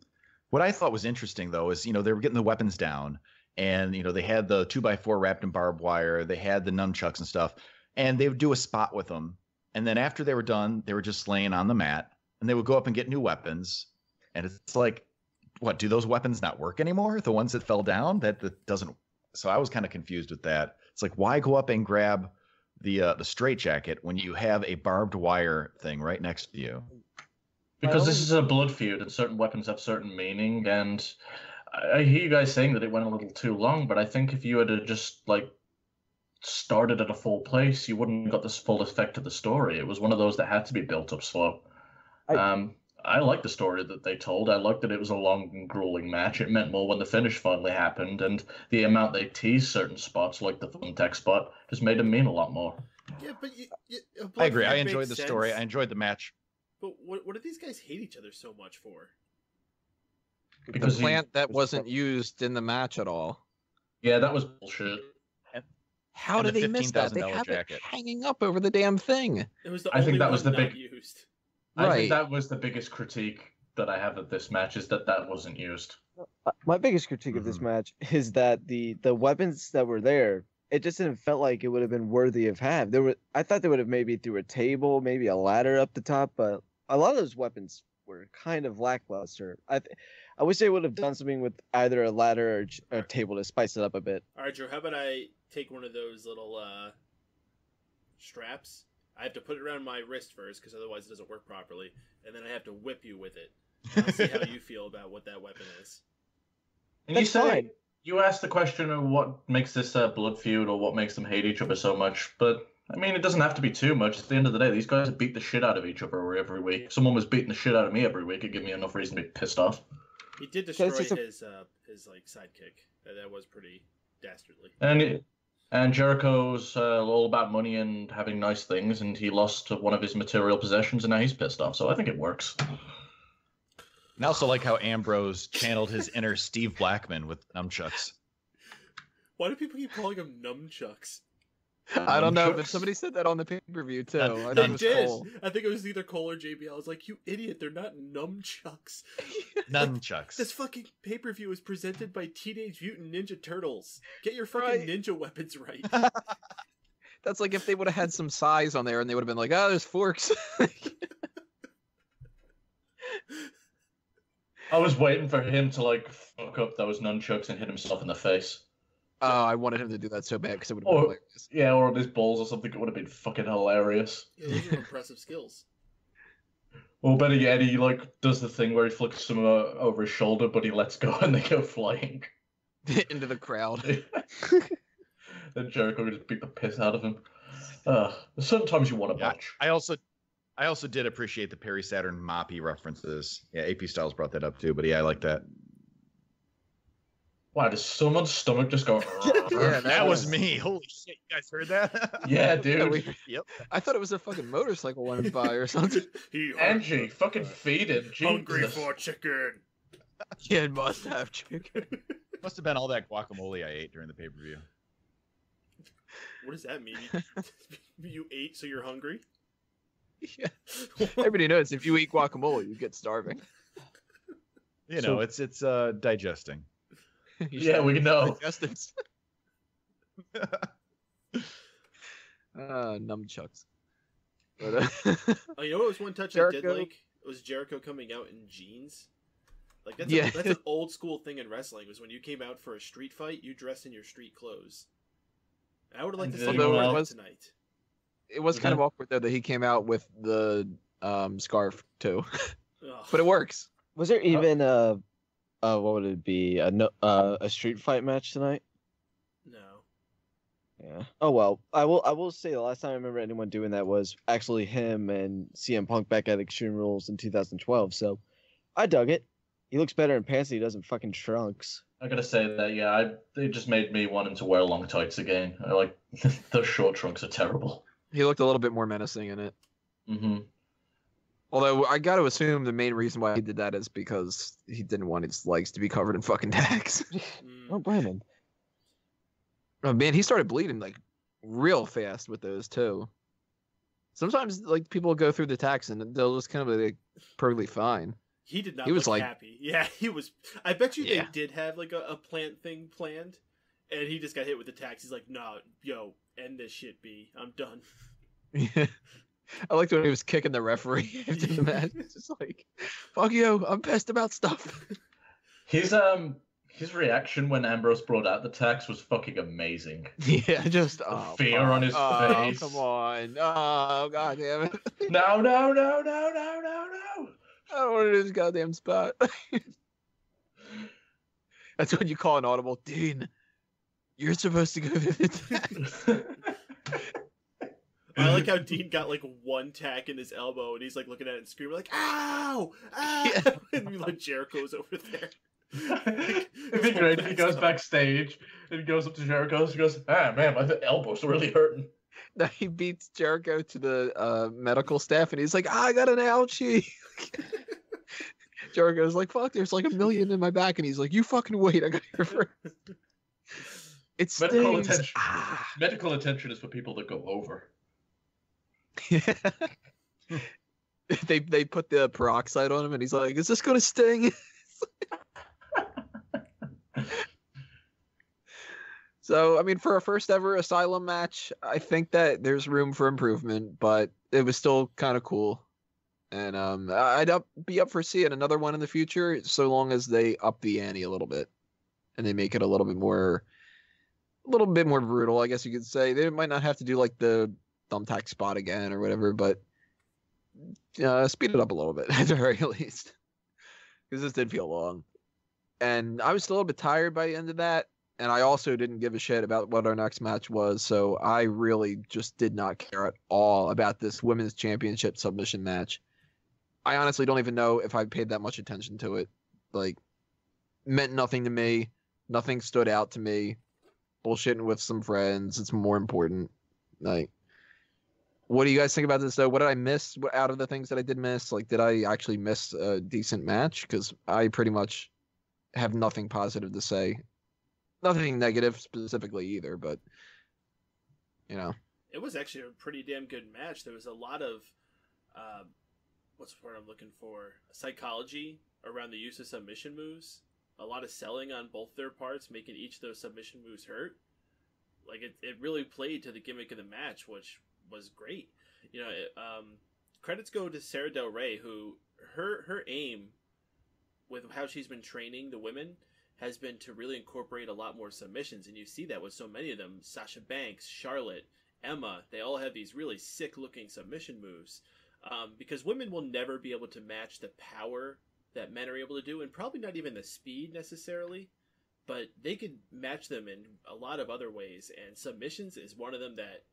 [SPEAKER 5] What I thought was interesting, though, is, they were getting the weapons down, and, they had the 2x4 wrapped in barbed wire. They had the nunchucks and stuff, and they would do a spot with them. And then after they were done, they were just laying on the mat, and they would go up and get new weapons. And it's like, what, do those weapons not work anymore? The ones that fell down? That doesn't. So I was kind of confused with that. It's like, why go up and grab the straitjacket when you have a barbed wire thing right next to you?
[SPEAKER 6] Because this is a blood feud, and certain weapons have certain meaning. And I hear you guys saying that it went a little too long, but I think if you had just started at a full place, you wouldn't have got this full effect of the story. It was one of those that had to be built up slow. I like the story that they told. I liked that it was a long and grueling match. It meant more when the finish finally happened, and the amount they teased certain spots, like the thumbtack spot, just made them mean a lot more.
[SPEAKER 3] Yeah, but
[SPEAKER 5] I agree. I enjoyed the story. I enjoyed the match.
[SPEAKER 3] But what do these guys hate each other so much for?
[SPEAKER 2] Because the plant that wasn't used in the match at all.
[SPEAKER 6] Yeah, that was bullshit.
[SPEAKER 2] How did they miss that? They have it hanging up over the damn thing.
[SPEAKER 3] It was the
[SPEAKER 6] I
[SPEAKER 3] only
[SPEAKER 6] think that
[SPEAKER 3] one
[SPEAKER 6] was the
[SPEAKER 3] not
[SPEAKER 6] big
[SPEAKER 3] used.
[SPEAKER 6] I think that was the biggest critique that I have of this match, is that wasn't used.
[SPEAKER 4] My biggest critique of this match is that the weapons that were there, it just didn't felt like it would have been worthy of have. I thought they would have maybe threw a table, maybe a ladder up the top, but a lot of those weapons were kind of lackluster. I wish they would have done something with either a ladder or a table to spice it up a bit.
[SPEAKER 3] All right, Joe, how about I take one of those little straps? I have to put it around my wrist first, because otherwise it doesn't work properly, and then I have to whip you with it. I'll see how you feel about what that weapon is.
[SPEAKER 6] And you asked the question of what makes this a blood feud, or what makes them hate each other so much, but I mean, it doesn't have to be too much. At the end of the day, these guys beat the shit out of each other every week. If someone was beating the shit out of me every week, it'd give me enough reason to be pissed off.
[SPEAKER 3] He did destroy his sidekick. That was pretty dastardly.
[SPEAKER 6] And Jericho's all about money and having nice things, and he lost one of his material possessions, and now he's pissed off. So I think it works.
[SPEAKER 5] And I also like how Ambrose channeled his inner Steve Blackman with nunchucks.
[SPEAKER 3] Why do people keep calling him nunchucks?
[SPEAKER 2] I don't know, but somebody said that on the pay-per-view too. I
[SPEAKER 3] They did. Cole. I think it was either Cole or JBL. I was like, you idiot, they're not nunchucks.
[SPEAKER 5] Nunchucks.
[SPEAKER 3] This fucking pay-per-view is presented by Teenage Mutant Ninja Turtles. Get your fucking ninja weapons right.
[SPEAKER 2] That's like if they would have had some size on there and they would have been like, oh, there's forks.
[SPEAKER 6] I was waiting for him to fuck up those nunchucks and hit himself in the face.
[SPEAKER 2] Oh, I wanted him to do that so bad because it would have been hilarious.
[SPEAKER 6] Yeah, or on his balls or something. It would have been fucking hilarious.
[SPEAKER 3] Yeah, those are impressive skills.
[SPEAKER 6] Or better yet, he does the thing where he flicks them over his shoulder, but he lets go and they go flying
[SPEAKER 2] into the crowd.
[SPEAKER 6] Then Jericho would just beat the piss out of him. Sometimes you want to watch.
[SPEAKER 5] I also did appreciate the Perry Saturn Moppy references. Yeah, AP Styles brought that up too, but yeah, I like that.
[SPEAKER 6] Wow, does someone's stomach just go?
[SPEAKER 5] Yeah, that was me. Holy shit, you guys heard that?
[SPEAKER 6] Yeah, dude.
[SPEAKER 2] Yep. I thought it was a fucking motorcycle went by or something.
[SPEAKER 6] Angie, fucking feed him.
[SPEAKER 3] Hungry for chicken.
[SPEAKER 2] Kid must have chicken.
[SPEAKER 5] Must have been all that guacamole I ate during the pay-per-view.
[SPEAKER 3] What does that mean? You ate so you're hungry?
[SPEAKER 2] Yeah. Everybody knows if you eat guacamole, you get starving.
[SPEAKER 5] It's digesting.
[SPEAKER 6] Yeah, we know.
[SPEAKER 2] Nunchucks. But,
[SPEAKER 3] you know what was one touch Jericho? I did like? It was Jericho coming out in jeans. That's an old school thing in wrestling. Was when you came out for a street fight, you dressed in your street clothes. I would have liked to see that tonight.
[SPEAKER 2] It was kind of awkward though that he came out with the scarf too, but it works.
[SPEAKER 4] Was there even what would it be? A street fight match tonight?
[SPEAKER 3] No.
[SPEAKER 4] Yeah. Oh well. I will say the last time I remember anyone doing that was actually him and CM Punk back at Extreme Rules in 2012. So I dug it. He looks better in pants than he does in fucking trunks.
[SPEAKER 6] I gotta say that it just made me want him to wear long tights again. Those short trunks are terrible.
[SPEAKER 2] He looked a little bit more menacing in it.
[SPEAKER 6] Mm-hmm.
[SPEAKER 2] Although I got to assume the main reason why he did that is because he didn't want his legs to be covered in fucking tags.
[SPEAKER 4] Oh, Brandon.
[SPEAKER 2] Oh man, he started bleeding real fast with those too. Sometimes people go through the tags and they'll just kind of perfectly fine.
[SPEAKER 3] He did not
[SPEAKER 2] He was
[SPEAKER 3] look
[SPEAKER 2] like,
[SPEAKER 3] happy. Yeah, he was. I bet you they did have like a plant thing planned, and he just got hit with the tax. He's like, "No, yo, end this shit, B. I'm done."
[SPEAKER 2] Yeah. I liked when he was kicking the referee after the match. It's just like, fuck you, I'm pissed about stuff.
[SPEAKER 6] His reaction when Ambrose brought out the tax was fucking amazing.
[SPEAKER 2] Yeah, just
[SPEAKER 6] fear on his face.
[SPEAKER 2] Come on. Oh, god damn it.
[SPEAKER 6] No.
[SPEAKER 2] I don't want to do this goddamn spot. That's what you call an audible. Dean, you're supposed to go to the tax.
[SPEAKER 3] I like how Dean got like one tack in his elbow, and he's like looking at it and screaming like, "Ow! Ow!" Yeah. And like Jericho's over there.
[SPEAKER 6] It'd be great if he goes backstage and he goes up to Jericho and he goes, "Ah man, my elbow's really hurting."
[SPEAKER 2] Now he beats Jericho to the medical staff, and he's like, I got an ouchie. Jericho's like, fuck, there's like $1 million in my back, and he's like, you fucking wait, I got here first. It's
[SPEAKER 6] medical attention. Medical attention is for people that go over.
[SPEAKER 2] Yeah. They put the peroxide on him, and he's like, is this gonna sting? So, I mean, for a first ever Asylum match, I think that there's room for improvement, but it was still kind of cool. And I'd be up for seeing another one in the future, so long as they up the ante a little bit and they make it a little bit more brutal, I guess you could say. They might not have to do like the thumbtack spot again or whatever, but speed it up a little bit at the very least, because this did feel long. And I was still a little bit tired by the end of that. And I also didn't give a shit about what our next match was, so I really just did not care at all about this Women's Championship submission match. I honestly don't even know if I paid that much attention to it. Like, meant nothing to me. Nothing stood out to me. Bullshitting with some friends. It's more important. Like, what do you guys think about this, though? What did I miss out of the things that I did miss? Like, did I actually miss a decent match? Because I pretty much have nothing positive to say. Nothing negative specifically either, but you know,
[SPEAKER 3] it was actually a pretty damn good match. There was a lot of what's the word I'm looking for? Psychology around the use of submission moves. A lot of selling on both their parts, making each of those submission moves hurt. Like it really played to the gimmick of the match, which was great. You know, credits go to Sarah Del Rey, who her aim with how she's been training the women has been to really incorporate a lot more submissions, and you see that with so many of them. Sasha Banks, Charlotte, Emma, they all have these really sick-looking submission moves, because women will never be able to match the power that men are able to do, and probably not even the speed necessarily, but they could match them in a lot of other ways, and submissions is one of them that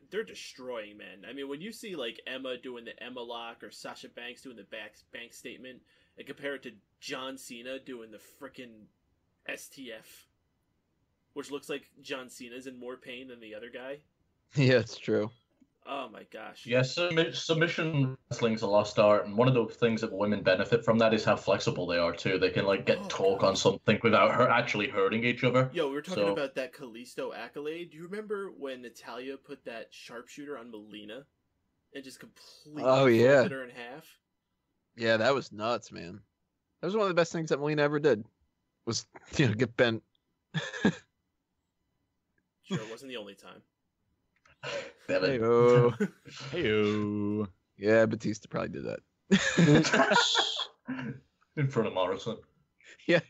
[SPEAKER 3] they're destroying men. I mean, when you see like Emma doing the Emma lock or Sasha Banks doing the bank statement, and compare it to John Cena doing the frickin' STF, which looks like John Cena's in more pain than the other guy.
[SPEAKER 2] Yeah, it's true.
[SPEAKER 3] Oh my gosh.
[SPEAKER 6] Yes, submission wrestling's a lost art, and one of the things that women benefit from that is how flexible they are too. They can like get talk on something without actually hurting each other.
[SPEAKER 3] Yo, we were talking about that Kalisto accolade. Do you remember when Natalya put that sharpshooter on Melina and just completely folded her in half?
[SPEAKER 2] Yeah, that was nuts, man. That was one of the best things that Melina ever did. Was, get bent.
[SPEAKER 3] Sure, it wasn't the only time.
[SPEAKER 2] Hey-o.
[SPEAKER 5] Hey-o.
[SPEAKER 2] Yeah, Batista probably did that.
[SPEAKER 6] In front of Morrison.
[SPEAKER 2] Yeah.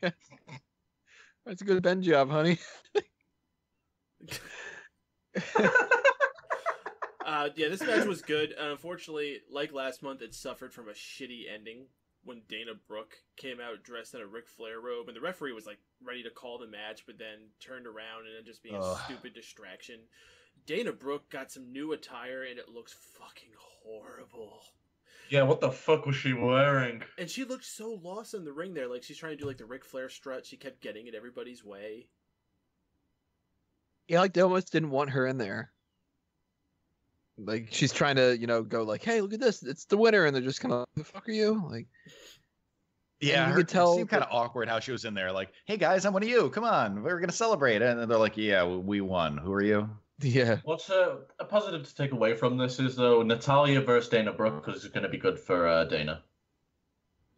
[SPEAKER 2] That's a good bend job, honey.
[SPEAKER 3] Yeah, this match was good. Unfortunately, like last month, it suffered from a shitty ending when Dana Brooke came out dressed in a Ric Flair robe, and the referee was like ready to call the match, but then turned around and then just being a stupid distraction. Dana Brooke got some new attire, and it looks fucking horrible.
[SPEAKER 6] Yeah, what the fuck was she wearing?
[SPEAKER 3] And she looked so lost in the ring there, like she's trying to do like the Ric Flair strut. She kept getting in everybody's way.
[SPEAKER 2] Yeah, like they almost didn't want her in there. Like she's trying to, go like, "Hey, look at this! It's the winner," and they're just kind of, "The fuck are you?" Like,
[SPEAKER 5] yeah,
[SPEAKER 2] you could tell.
[SPEAKER 5] It seemed kind of awkward how she was in there. Like, "Hey guys, I'm one of you. Come on, we're gonna celebrate." And then they're like, "Yeah, we won. Who are you?"
[SPEAKER 2] Yeah.
[SPEAKER 6] What's a positive to take away from this is though Natalya versus Dana Brooke, because it's going to be good for Dana.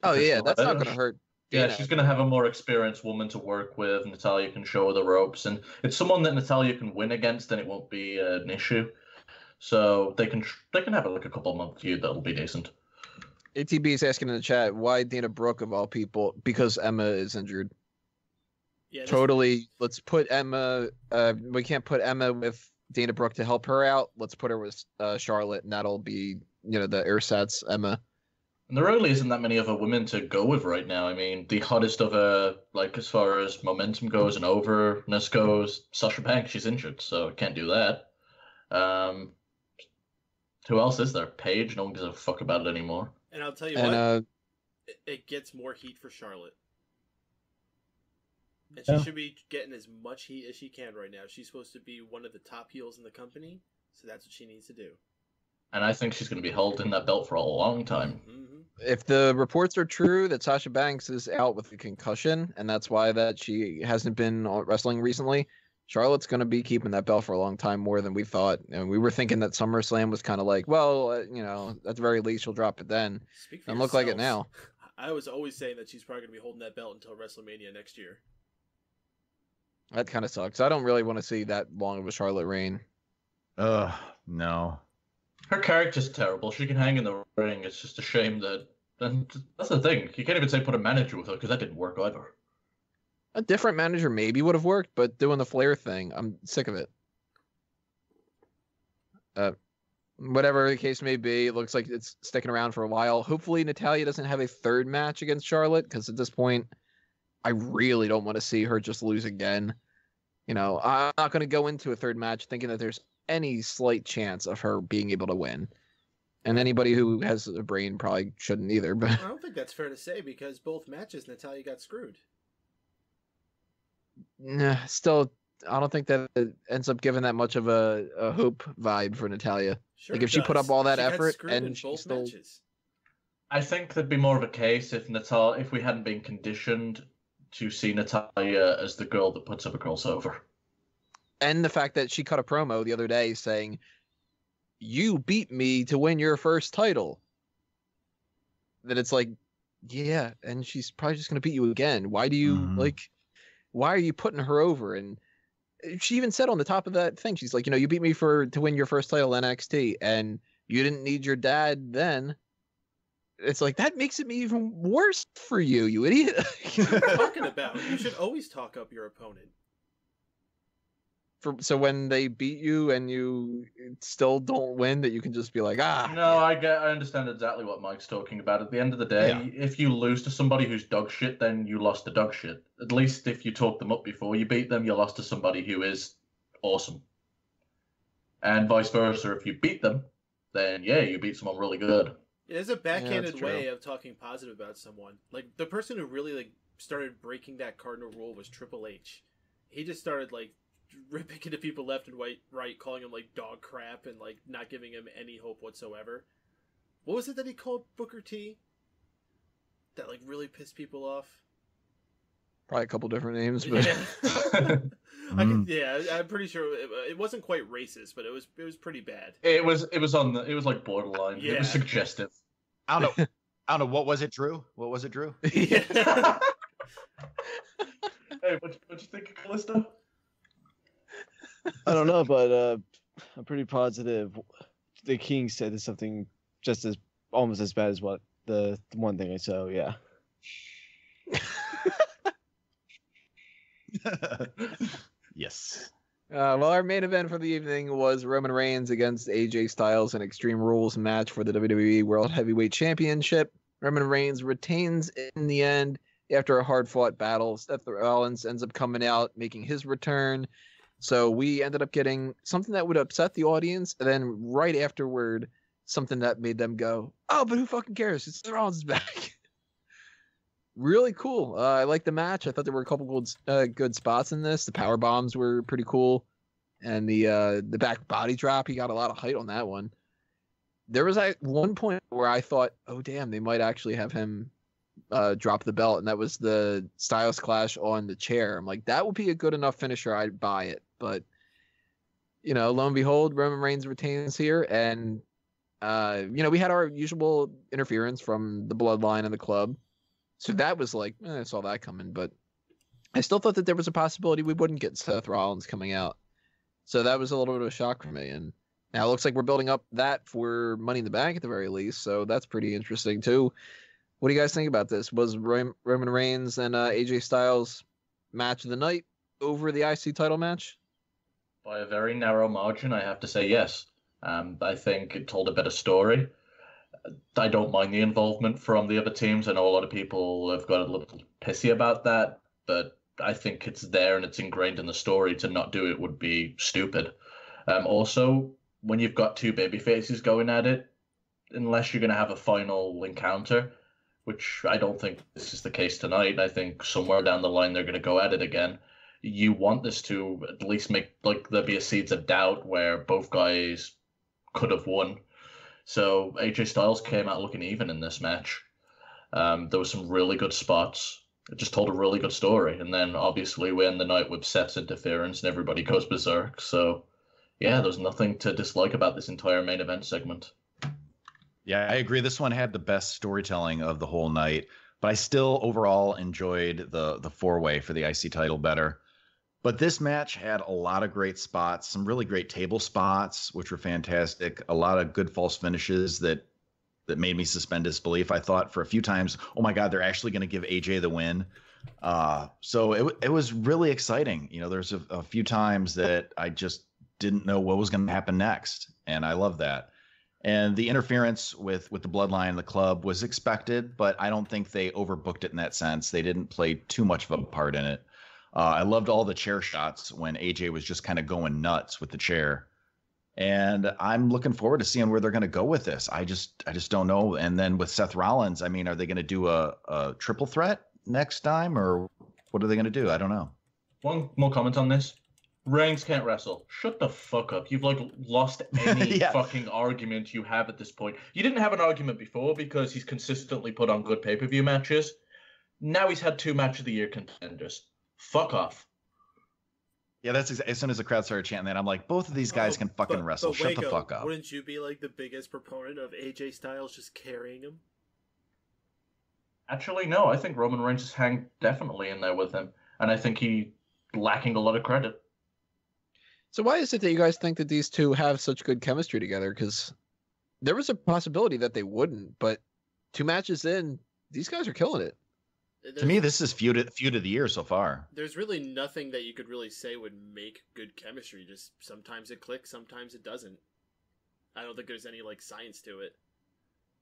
[SPEAKER 2] Oh yeah, that's not going to hurt.
[SPEAKER 6] Yeah, she's going to have a more experienced woman to work with. Natalya can show her the ropes, and it's someone that Natalya can win against, and it won't be an issue. So they can have like a couple month feud that'll be decent.
[SPEAKER 2] ATB is asking in the chat, why Dana Brooke of all people? Because Emma is injured. Yeah, totally. Let's put Emma. We can't put Emma with Dana Brooke to help her out. Let's put her with Charlotte, and that'll be the ersatz Emma.
[SPEAKER 6] And there really isn't that many other women to go with right now. I mean, the hottest of like as far as momentum goes and overness goes, Sasha Banks, she's injured, so can't do that. Who else is there? Paige. No one gives a fuck about it anymore.
[SPEAKER 3] And I'll tell you what, it gets more heat for Charlotte. And she should be getting as much heat as she can right now. She's supposed to be one of the top heels in the company, so that's what she needs to do.
[SPEAKER 6] And I think she's going to be holding that belt for a long time.
[SPEAKER 2] Mm-hmm. If the reports are true that Sasha Banks is out with a concussion, and that's why that she hasn't been wrestling recently, Charlotte's going to be keeping that belt for a long time, more than we thought. And we were thinking that SummerSlam was kind of like, well, at the very least, she'll drop it then. And look like it now.
[SPEAKER 3] I was always saying that she's probably going to be holding that belt until WrestleMania next year.
[SPEAKER 2] That kind of sucks. I don't really want to see that long of a Charlotte reign.
[SPEAKER 5] No.
[SPEAKER 6] Her character's terrible. She can hang in the ring. It's just a shame that... And that's the thing. You can't even say put a manager with her, because that didn't work either.
[SPEAKER 2] A different manager maybe would have worked, but doing the Flair thing, I'm sick of it. Whatever the case may be, it looks like it's sticking around for a while. Hopefully Natalya doesn't have a third match against Charlotte, because at this point, I really don't want to see her just lose again. I'm not going to go into a third match thinking that there's any slight chance of her being able to win. And anybody who has a brain probably shouldn't either. But
[SPEAKER 3] I don't think that's fair to say, because both matches Natalya got screwed.
[SPEAKER 2] Nah, still, I don't think that it ends up giving that much of a hope vibe for Natalya.
[SPEAKER 3] Sure,
[SPEAKER 2] like if she put up all that effort and she still...
[SPEAKER 6] matches. I think there'd be more of a case if we hadn't been conditioned to see Natalya as the girl that puts up a crossover.
[SPEAKER 2] And the fact that she cut a promo the other day saying, "You beat me to win your first title." That it's like, yeah, and she's probably just going to beat you again. Why do you why are you putting her over? And she even said on the top of that thing, she's like, you beat me to win your first title NXT, and you didn't need your dad then. It's like, that makes it even worse for you, you idiot.
[SPEAKER 3] What are you talking about? You should always talk up your opponent.
[SPEAKER 2] So when they beat you and you still don't win, that you can just be like,
[SPEAKER 6] No, I understand exactly what Mike's talking about. At the end of the day, if you lose to somebody who's dog shit, then you lost to dog shit. At least if you talk them up before you beat them, you lost to somebody who is awesome. And vice versa, if you beat them, then you beat someone really good.
[SPEAKER 3] There's a backhanded way of talking positive about someone. Like, the person who really started breaking that cardinal rule was Triple H. He just started ripping into people left and right, calling him dog crap and not giving him any hope whatsoever. What was it that he called Booker T? That really pissed people off.
[SPEAKER 2] Probably a couple different names, but
[SPEAKER 3] I'm pretty sure it wasn't quite racist, but it was pretty bad.
[SPEAKER 6] It was borderline. Yeah. It was suggestive.
[SPEAKER 5] I don't know. What was it, Drew?
[SPEAKER 6] Yeah. Hey, what'd you think of Kalisto?
[SPEAKER 4] I don't know, but I'm pretty positive the King said something just almost as bad as what the one thing I saw. Yeah.
[SPEAKER 5] Yes.
[SPEAKER 2] Well, our main event for the evening was Roman Reigns against AJ Styles in Extreme Rules match for the WWE World Heavyweight Championship. Roman Reigns retains in the end after a hard-fought battle. Seth Rollins ends up coming out, making his return. So we ended up getting something that would upset the audience, and then right afterward, something that made them go, "Oh, but who fucking cares? It's Rollins is back." Really cool. I liked the match. I thought there were a couple good spots in this. The power bombs were pretty cool, and the back body drop. He got a lot of height on that one. There was one point where I thought, "Oh damn, they might actually have him drop the belt," and that was the Styles Clash on the chair. I'm like, that would be a good enough finisher. I'd buy it. But, lo and behold, Roman Reigns retains here. And, we had our usual interference from the Bloodline and the club. So that was like, I saw that coming, but I still thought that there was a possibility we wouldn't get Seth Rollins coming out. So that was a little bit of a shock for me. And now it looks like we're building up that for Money in the Bank at the very least. So that's pretty interesting too. What do you guys think about this? Was Roman Reigns and AJ Styles match of the night over the IC title match?
[SPEAKER 6] By a very narrow margin, I have to say yes. I think it told a better story. I don't mind the involvement from the other teams. I know a lot of people have got a little pissy about that, but I think it's there and it's ingrained in the story. To not do it would be stupid. Also, when you've got two baby faces going at it, unless you're going to have a final encounter, which I don't think this is the case tonight. I think somewhere down the line they're going to go at it again. You want this to at least make like there be a seeds of doubt where both guys could have won. So AJ Styles came out looking even in this match. There were some really good spots. It just told a really good story. And then obviously we end the night with Seth's interference and everybody goes berserk. So yeah, there's nothing to dislike about this entire main event segment.
[SPEAKER 5] Yeah, I agree. This one had the best storytelling of the whole night, but I still overall enjoyed the four-way for the IC title better. But this match had a lot of great spots, some really great table spots, which were fantastic. A lot of good false finishes that made me suspend disbelief. I thought for a few times, oh my God, they're actually going to give AJ the win. So it was really exciting. You know, there's a few times that I just didn't know what was going to happen next, and I love that. And the interference with the Bloodline and the club was expected, but I don't think they overbooked it in that sense. They didn't play too much of a part in it. I loved all the chair shots when AJ was just kind of going nuts with the chair. And I'm looking forward to seeing where they're going to go with this. I just don't know. And then with Seth Rollins, I mean, are they going to do a triple threat next time, or what are they going to do? I don't know.
[SPEAKER 6] One more comment on this. Reigns can't wrestle. Shut the fuck up. You've lost any fucking argument you have at this point. You didn't have an argument before because he's consistently put on good pay-per-view matches. Now he's had 2 match of the year contenders. Fuck off.
[SPEAKER 5] Yeah, that's as soon as the crowd started chanting that, I'm like, both of these guys can fucking wrestle. Shut the fuck up.
[SPEAKER 3] Wouldn't you be the biggest proponent of AJ Styles just carrying him?
[SPEAKER 6] Actually, no. I think Roman Reigns is hanging definitely in there with him, and I think he's lacking a lot of credit.
[SPEAKER 2] So why is it that you guys think that these two have such good chemistry together? Because there was a possibility that they wouldn't, but 2 matches in, these guys are killing it.
[SPEAKER 5] To me, this is feud of the year so far.
[SPEAKER 3] There's really nothing that you could really say would make good chemistry. Just sometimes it clicks, sometimes it doesn't. I don't think there's any science to it.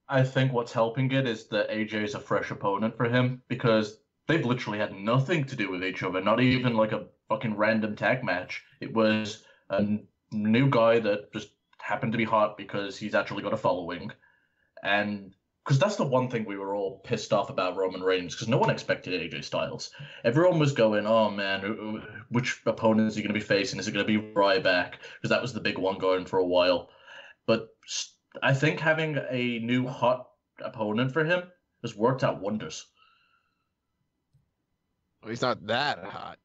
[SPEAKER 6] I think what's helping it is that AJ is a fresh opponent for him because they've literally had nothing to do with each other. Not even a fucking random tag match. It was a new guy that just happened to be hot because he's actually got a following. And because that's the one thing we were all pissed off about Roman Reigns, because no one expected AJ Styles. Everyone was going, oh man, which opponent is he going to be facing? Is it going to be Ryback? Because that was the big one going for a while. But I think having a new hot opponent for him has worked out wonders.
[SPEAKER 2] Well, he's not that hot.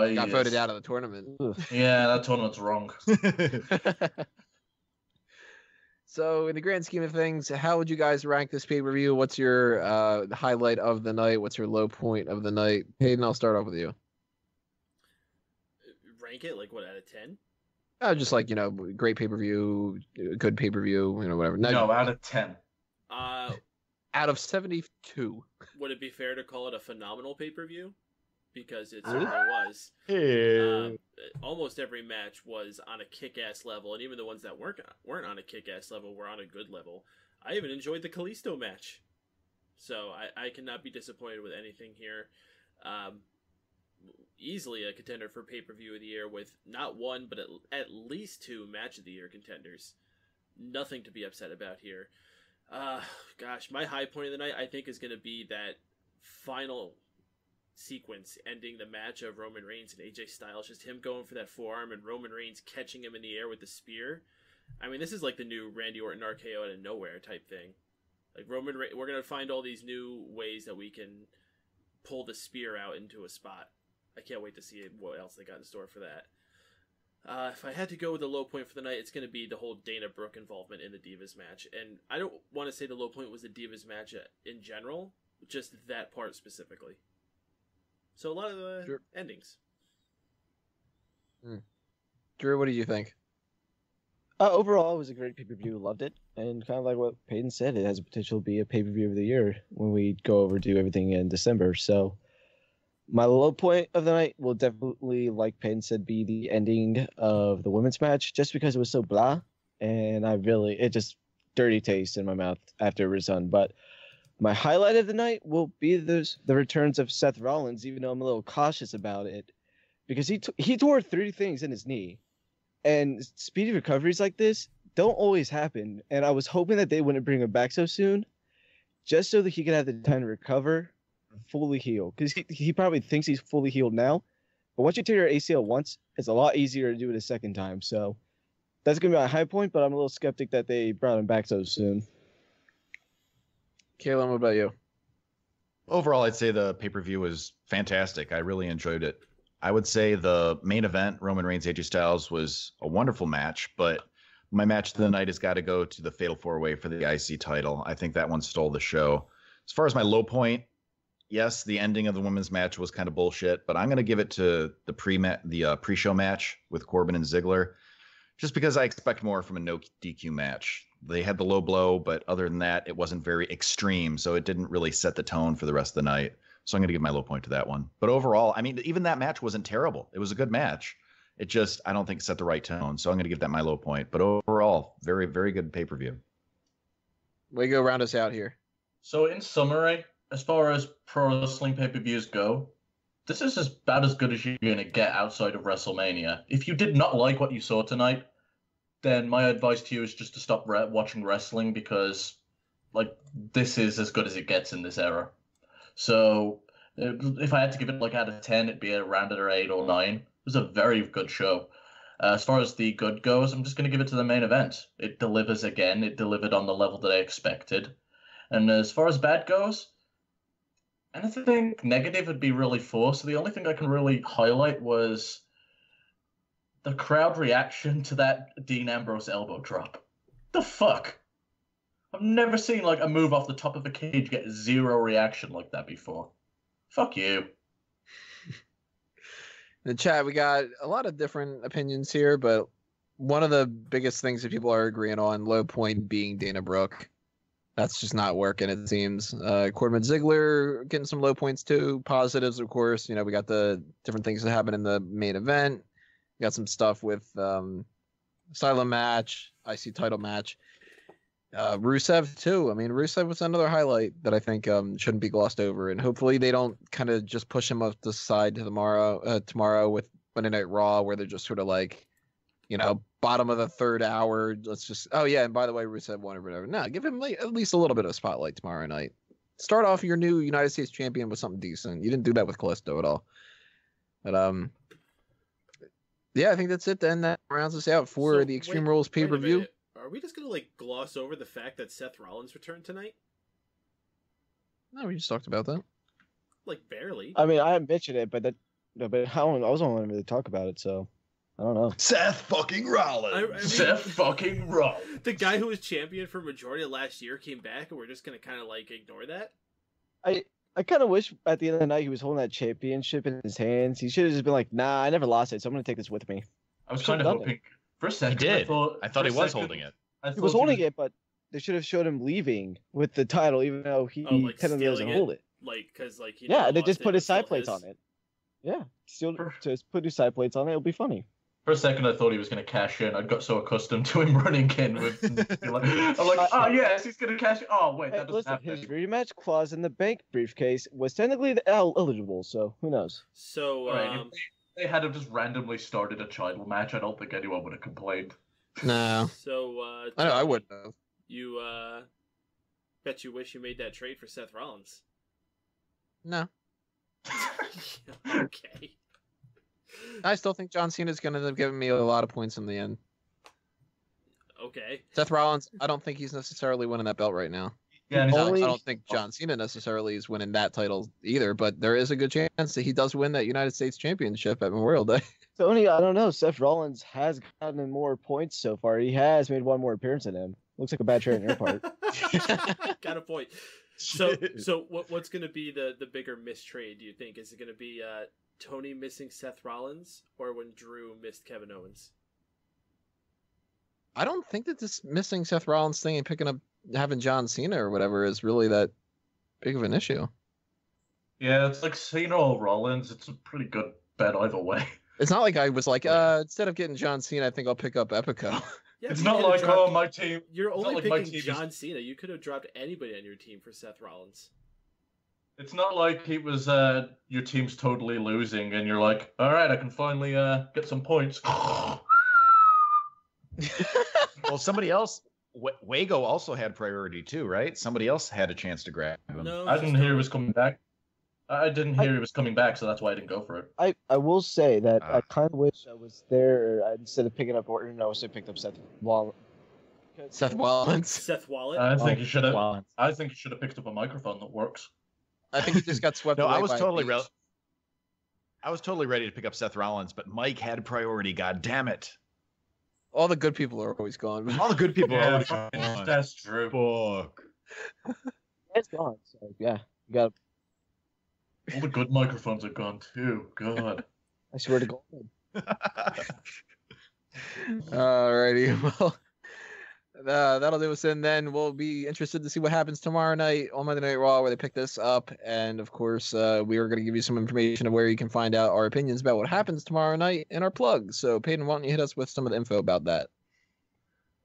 [SPEAKER 6] He
[SPEAKER 2] got voted out of the tournament.
[SPEAKER 6] Yeah, that tournament's wrong.
[SPEAKER 2] So, in the grand scheme of things, how would you guys rank this pay-per-view? What's your highlight of the night? What's your low point of the night? Hayden, I'll start off with you.
[SPEAKER 3] Rank it what, out of 10?
[SPEAKER 2] Just great pay-per-view, good pay-per-view, whatever.
[SPEAKER 6] No, out of 10.
[SPEAKER 2] Out of 72.
[SPEAKER 3] Would it be fair to call it a phenomenal pay-per-view? Because it certainly was. Almost every match was on a kick-ass level, and even the ones that weren't on a kick-ass level were on a good level. I even enjoyed the Kalisto match. So I cannot be disappointed with anything here. Easily a contender for pay-per-view of the year with not one, but at least 2 match of the year contenders. Nothing to be upset about here. Gosh, my high point of the night, I think, is going to be that final sequence ending the match of Roman Reigns and AJ Styles, just him going for that forearm and Roman Reigns catching him in the air with the spear. I mean, this is the new Randy Orton RKO out of nowhere type thing. Roman Reigns, we're going to find all these new ways that we can pull the spear out into a spot. I can't wait to see what else they got in store for that. If I had to go with the low point for the night, it's going to be the whole Dana Brooke involvement in the Divas match. And I don't want to say the low point was the Divas match in general, just that part specifically. So a lot of the endings.
[SPEAKER 2] Drew, what do you think?
[SPEAKER 4] Overall, it was a great pay-per-view. Loved it. And kind of like what Peyton said, it has the potential to be a pay-per-view of the year when we go over do everything in December. So my low point of the night will definitely, like Peyton said, be the ending of the women's match, just because it was so blah. And it just dirty taste in my mouth after it was done. But my highlight of the night will be the returns of Seth Rollins, even though I'm a little cautious about it, because he tore 3 things in his knee. And speedy recoveries like this don't always happen. And I was hoping that they wouldn't bring him back so soon, just so that he could have the time to recover, fully heal. Because he probably thinks he's fully healed now. But once you tear your ACL once, it's a lot easier to do it a second time. So that's going to be my high point, but I'm a little skeptic that they brought him back so soon.
[SPEAKER 2] Kaylin, what about you?
[SPEAKER 5] Overall, I'd say the pay-per-view was fantastic. I really enjoyed it. I would say the main event, Roman Reigns, AJ Styles, was a wonderful match, but my match of the night has got to go to the Fatal 4-Way for the IC title. I think that one stole the show. As far as my low point, yes, the ending of the women's match was kind of bullshit, but I'm going to give it to the pre-show match with Corbin and Ziggler, just because I expect more from a no DQ match. They had the low blow, but other than that, it wasn't very extreme, so it didn't really set the tone for the rest of the night. So I'm going to give my low point to that one. But overall, I mean, even that match wasn't terrible. It was a good match. It just, I don't think set the right tone. So I'm going to give that my low point. But overall, very, very good pay-per-view.
[SPEAKER 2] Way to go round us out here.
[SPEAKER 6] So in summary, as far as pro wrestling pay-per-views go, this is about as good as you're going to get outside of WrestleMania. If you did not like what you saw tonight, then my advice to you is just to stop watching wrestling, because this is as good as it gets in this era. So if I had to give it out of 10, it'd be around at 8 or 9. It was a very good show. As far as the good goes, I'm just going to give it to the main event. It delivers again. It delivered on the level that I expected. And as far as bad goes, anything negative would be really forced. So the only thing I can really highlight was the crowd reaction to that Dean Ambrose elbow drop. The fuck? I've never seen a move off the top of a cage get 0 reaction like that before. Fuck you.
[SPEAKER 2] In the chat, we got a lot of different opinions here, but one of the biggest things that people are agreeing on, low point being Dana Brooke. That's just not working, it seems. Corbin Ziggler getting some low points too. Positives, of course. We got the different things that happen in the main event. We got some stuff with Asylum match, IC title match. Rusev too. I mean, Rusev was another highlight that I think shouldn't be glossed over, and hopefully they don't kind of just push him off the side to tomorrow with Monday Night Raw, where they're just sort of bottom of the third hour. Let's just and by the way, Rusev won or whatever. No, give him at least a little bit of spotlight tomorrow night. Start off your new United States champion with something decent. You didn't do that with Kalisto at all, but I think that's it. Then that rounds us out for the Extreme Rules pay-per-view.
[SPEAKER 3] Are we just going to gloss over the fact that Seth Rollins returned tonight?
[SPEAKER 2] No, we just talked about that.
[SPEAKER 3] Barely.
[SPEAKER 4] I mean, I mentioned it, but I was only wanting to talk about it, so I don't know.
[SPEAKER 5] Seth fucking Rollins.
[SPEAKER 3] I mean,
[SPEAKER 6] Seth fucking Rollins.
[SPEAKER 3] The guy who was champion for majority of last year came back, and we're just going to kind of ignore that?
[SPEAKER 4] I kind of wish at the end of the night he was holding that championship in his hands. He should have just been like, nah, I never lost it, so I'm going to take this with me.
[SPEAKER 6] I was kind of hoping. For a second,
[SPEAKER 5] he did.
[SPEAKER 6] I
[SPEAKER 5] thought he was holding it.
[SPEAKER 4] He was holding it, but they should have showed him leaving with the title, even though he technically doesn't hold it.
[SPEAKER 3] They
[SPEAKER 4] just put his side plates on it. Yeah, just put his side plates on it. It'll be funny.
[SPEAKER 6] For a second, I thought he was going to cash in. I got so accustomed to him running in with. I'm like, oh yes, he's going to cash in. Oh wait, that doesn't happen.
[SPEAKER 4] His rematch clause in the bank briefcase was technically eligible, so who knows?
[SPEAKER 3] So,
[SPEAKER 6] if they had just randomly started a title match, I don't think anyone would have complained.
[SPEAKER 2] No.
[SPEAKER 3] So,
[SPEAKER 2] I know I wouldn't have.
[SPEAKER 3] You bet you wish you made that trade for Seth Rollins.
[SPEAKER 2] No.
[SPEAKER 3] Okay.
[SPEAKER 2] I still think John Cena's going to end up giving me a lot of points in the end.
[SPEAKER 3] Okay.
[SPEAKER 2] Seth Rollins, I don't think he's necessarily winning that belt right now.
[SPEAKER 6] Yeah,
[SPEAKER 2] I don't think John Cena necessarily is winning that title either, but there is a good chance that he does win that United States Championship at Memorial Day.
[SPEAKER 4] Tony, I don't know. Seth Rollins has gotten more points so far. He has made one more appearance than him. Looks like a bad trade on your part.
[SPEAKER 3] Got a point. So what's going to be the bigger mistrade, do you think? Is it going to be Tony missing Seth Rollins, or when Drew missed Kevin Owens?
[SPEAKER 2] I don't think that this missing Seth Rollins thing and having John Cena or whatever is really that big of an issue.
[SPEAKER 6] Yeah, it's like Cena or Rollins. It's a pretty good bet either way.
[SPEAKER 2] It's not like I was like, instead of getting John Cena, I think I'll pick up Epico.
[SPEAKER 3] Yeah,
[SPEAKER 6] it's not like, my team.
[SPEAKER 3] You're only
[SPEAKER 6] like
[SPEAKER 3] picking John Cena. You could have dropped anybody on your team for Seth Rollins.
[SPEAKER 6] It's not like it was your team's totally losing, and you're like, all right, I can finally get some points.
[SPEAKER 5] Well, somebody else, Wago also had priority too, right? Somebody else had a chance to grab him.
[SPEAKER 3] No,
[SPEAKER 6] I didn't hear he was coming back. I didn't hear he was coming back, so that's why I didn't go for it.
[SPEAKER 4] I will say that I kind of wish I was there. Instead of picking up Orton, I wish I picked up Seth Rollins.
[SPEAKER 2] Seth Rollins.
[SPEAKER 3] Seth Wallet.
[SPEAKER 6] I think you should have. I think you should have picked up a microphone that works.
[SPEAKER 2] I think he just got swept away.
[SPEAKER 5] I was
[SPEAKER 2] by
[SPEAKER 5] totally I was totally ready to pick up Seth Rollins, but Mike had priority. God damn it!
[SPEAKER 2] All the good people are always gone.
[SPEAKER 5] All the good people are always
[SPEAKER 6] gone.
[SPEAKER 5] gone.
[SPEAKER 6] That's true.
[SPEAKER 5] Fuck.
[SPEAKER 4] It's gone. So yeah, you got.
[SPEAKER 6] All the good microphones are gone too. God.
[SPEAKER 4] I swear to God.
[SPEAKER 2] Alrighty, well, that'll do us in. Then we'll be interested to see what happens tomorrow night on Monday Night Raw, where they pick this up. And of course, we are going to give you some information of where you can find out our opinions about what happens tomorrow night and our plugs. So, Peyton, why don't you hit us with some of the info about that?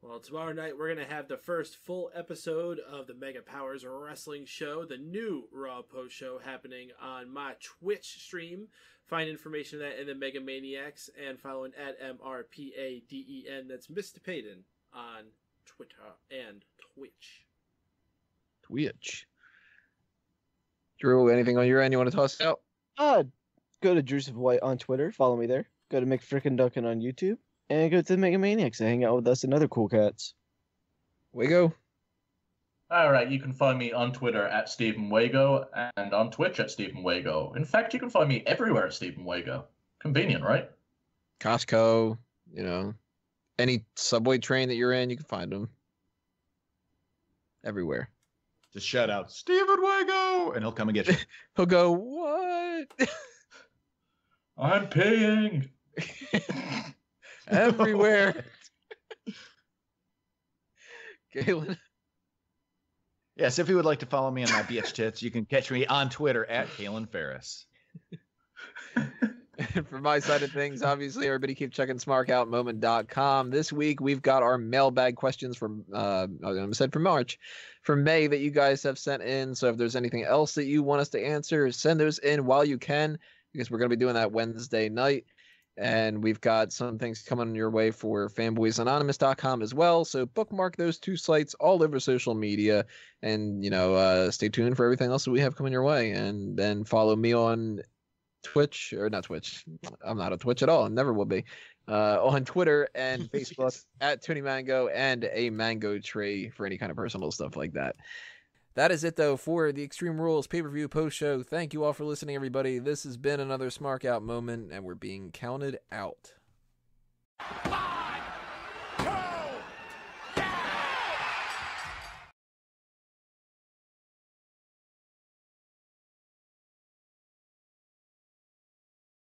[SPEAKER 3] Well, tomorrow night we're going to have the first full episode of the Mega Powers Wrestling Show, the new Raw post show happening on my Twitch stream. Find information on that in the Mega Maniacs and following at MRPADEN. That's Mr. Payton on Twitter and Twitch.
[SPEAKER 2] Drew, anything on your end you want to toss out?
[SPEAKER 4] Go to Drew White on Twitter. Follow me there. Go to McFrickin' on YouTube. And go to the Mega Maniacs and hang out with us and other cool cats.
[SPEAKER 2] Wago.
[SPEAKER 6] All right, you can find me on Twitter at Stephen Wago and on Twitch at Stephen Wago. In fact, you can find me everywhere at Stephen Wago. Convenient, right?
[SPEAKER 2] Costco, any subway train that you're in, you can find them. Everywhere.
[SPEAKER 5] Just shout out, Stephen Wago, and he'll come and get you.
[SPEAKER 2] He'll go, what?
[SPEAKER 6] I'm paying.
[SPEAKER 2] Everywhere. Galen.
[SPEAKER 5] Yes, if you would like to follow me on my bitch tits, you can catch me on Twitter at Galen Ferris.
[SPEAKER 2] For my side of things, obviously, everybody keep checking smarkoutmoment.com. This week, we've got our mailbag questions from March, from May that you guys have sent in. So if there's anything else that you want us to answer, send those in while you can, because we're going to be doing that Wednesday night. And we've got some things coming your way for fanboysanonymous.com as well. So bookmark those two sites all over social media, and, stay tuned for everything else that we have coming your way. And then follow me on Twitch, or not Twitch. I'm not on Twitch at all. I never will be. On Twitter and Facebook at Tony Mango and a Mango Tree for any kind of personal stuff like that. That is it, though, for the Extreme Rules pay-per-view post-show. Thank you all for listening, everybody. This has been another Smark Out moment, and we're being counted out.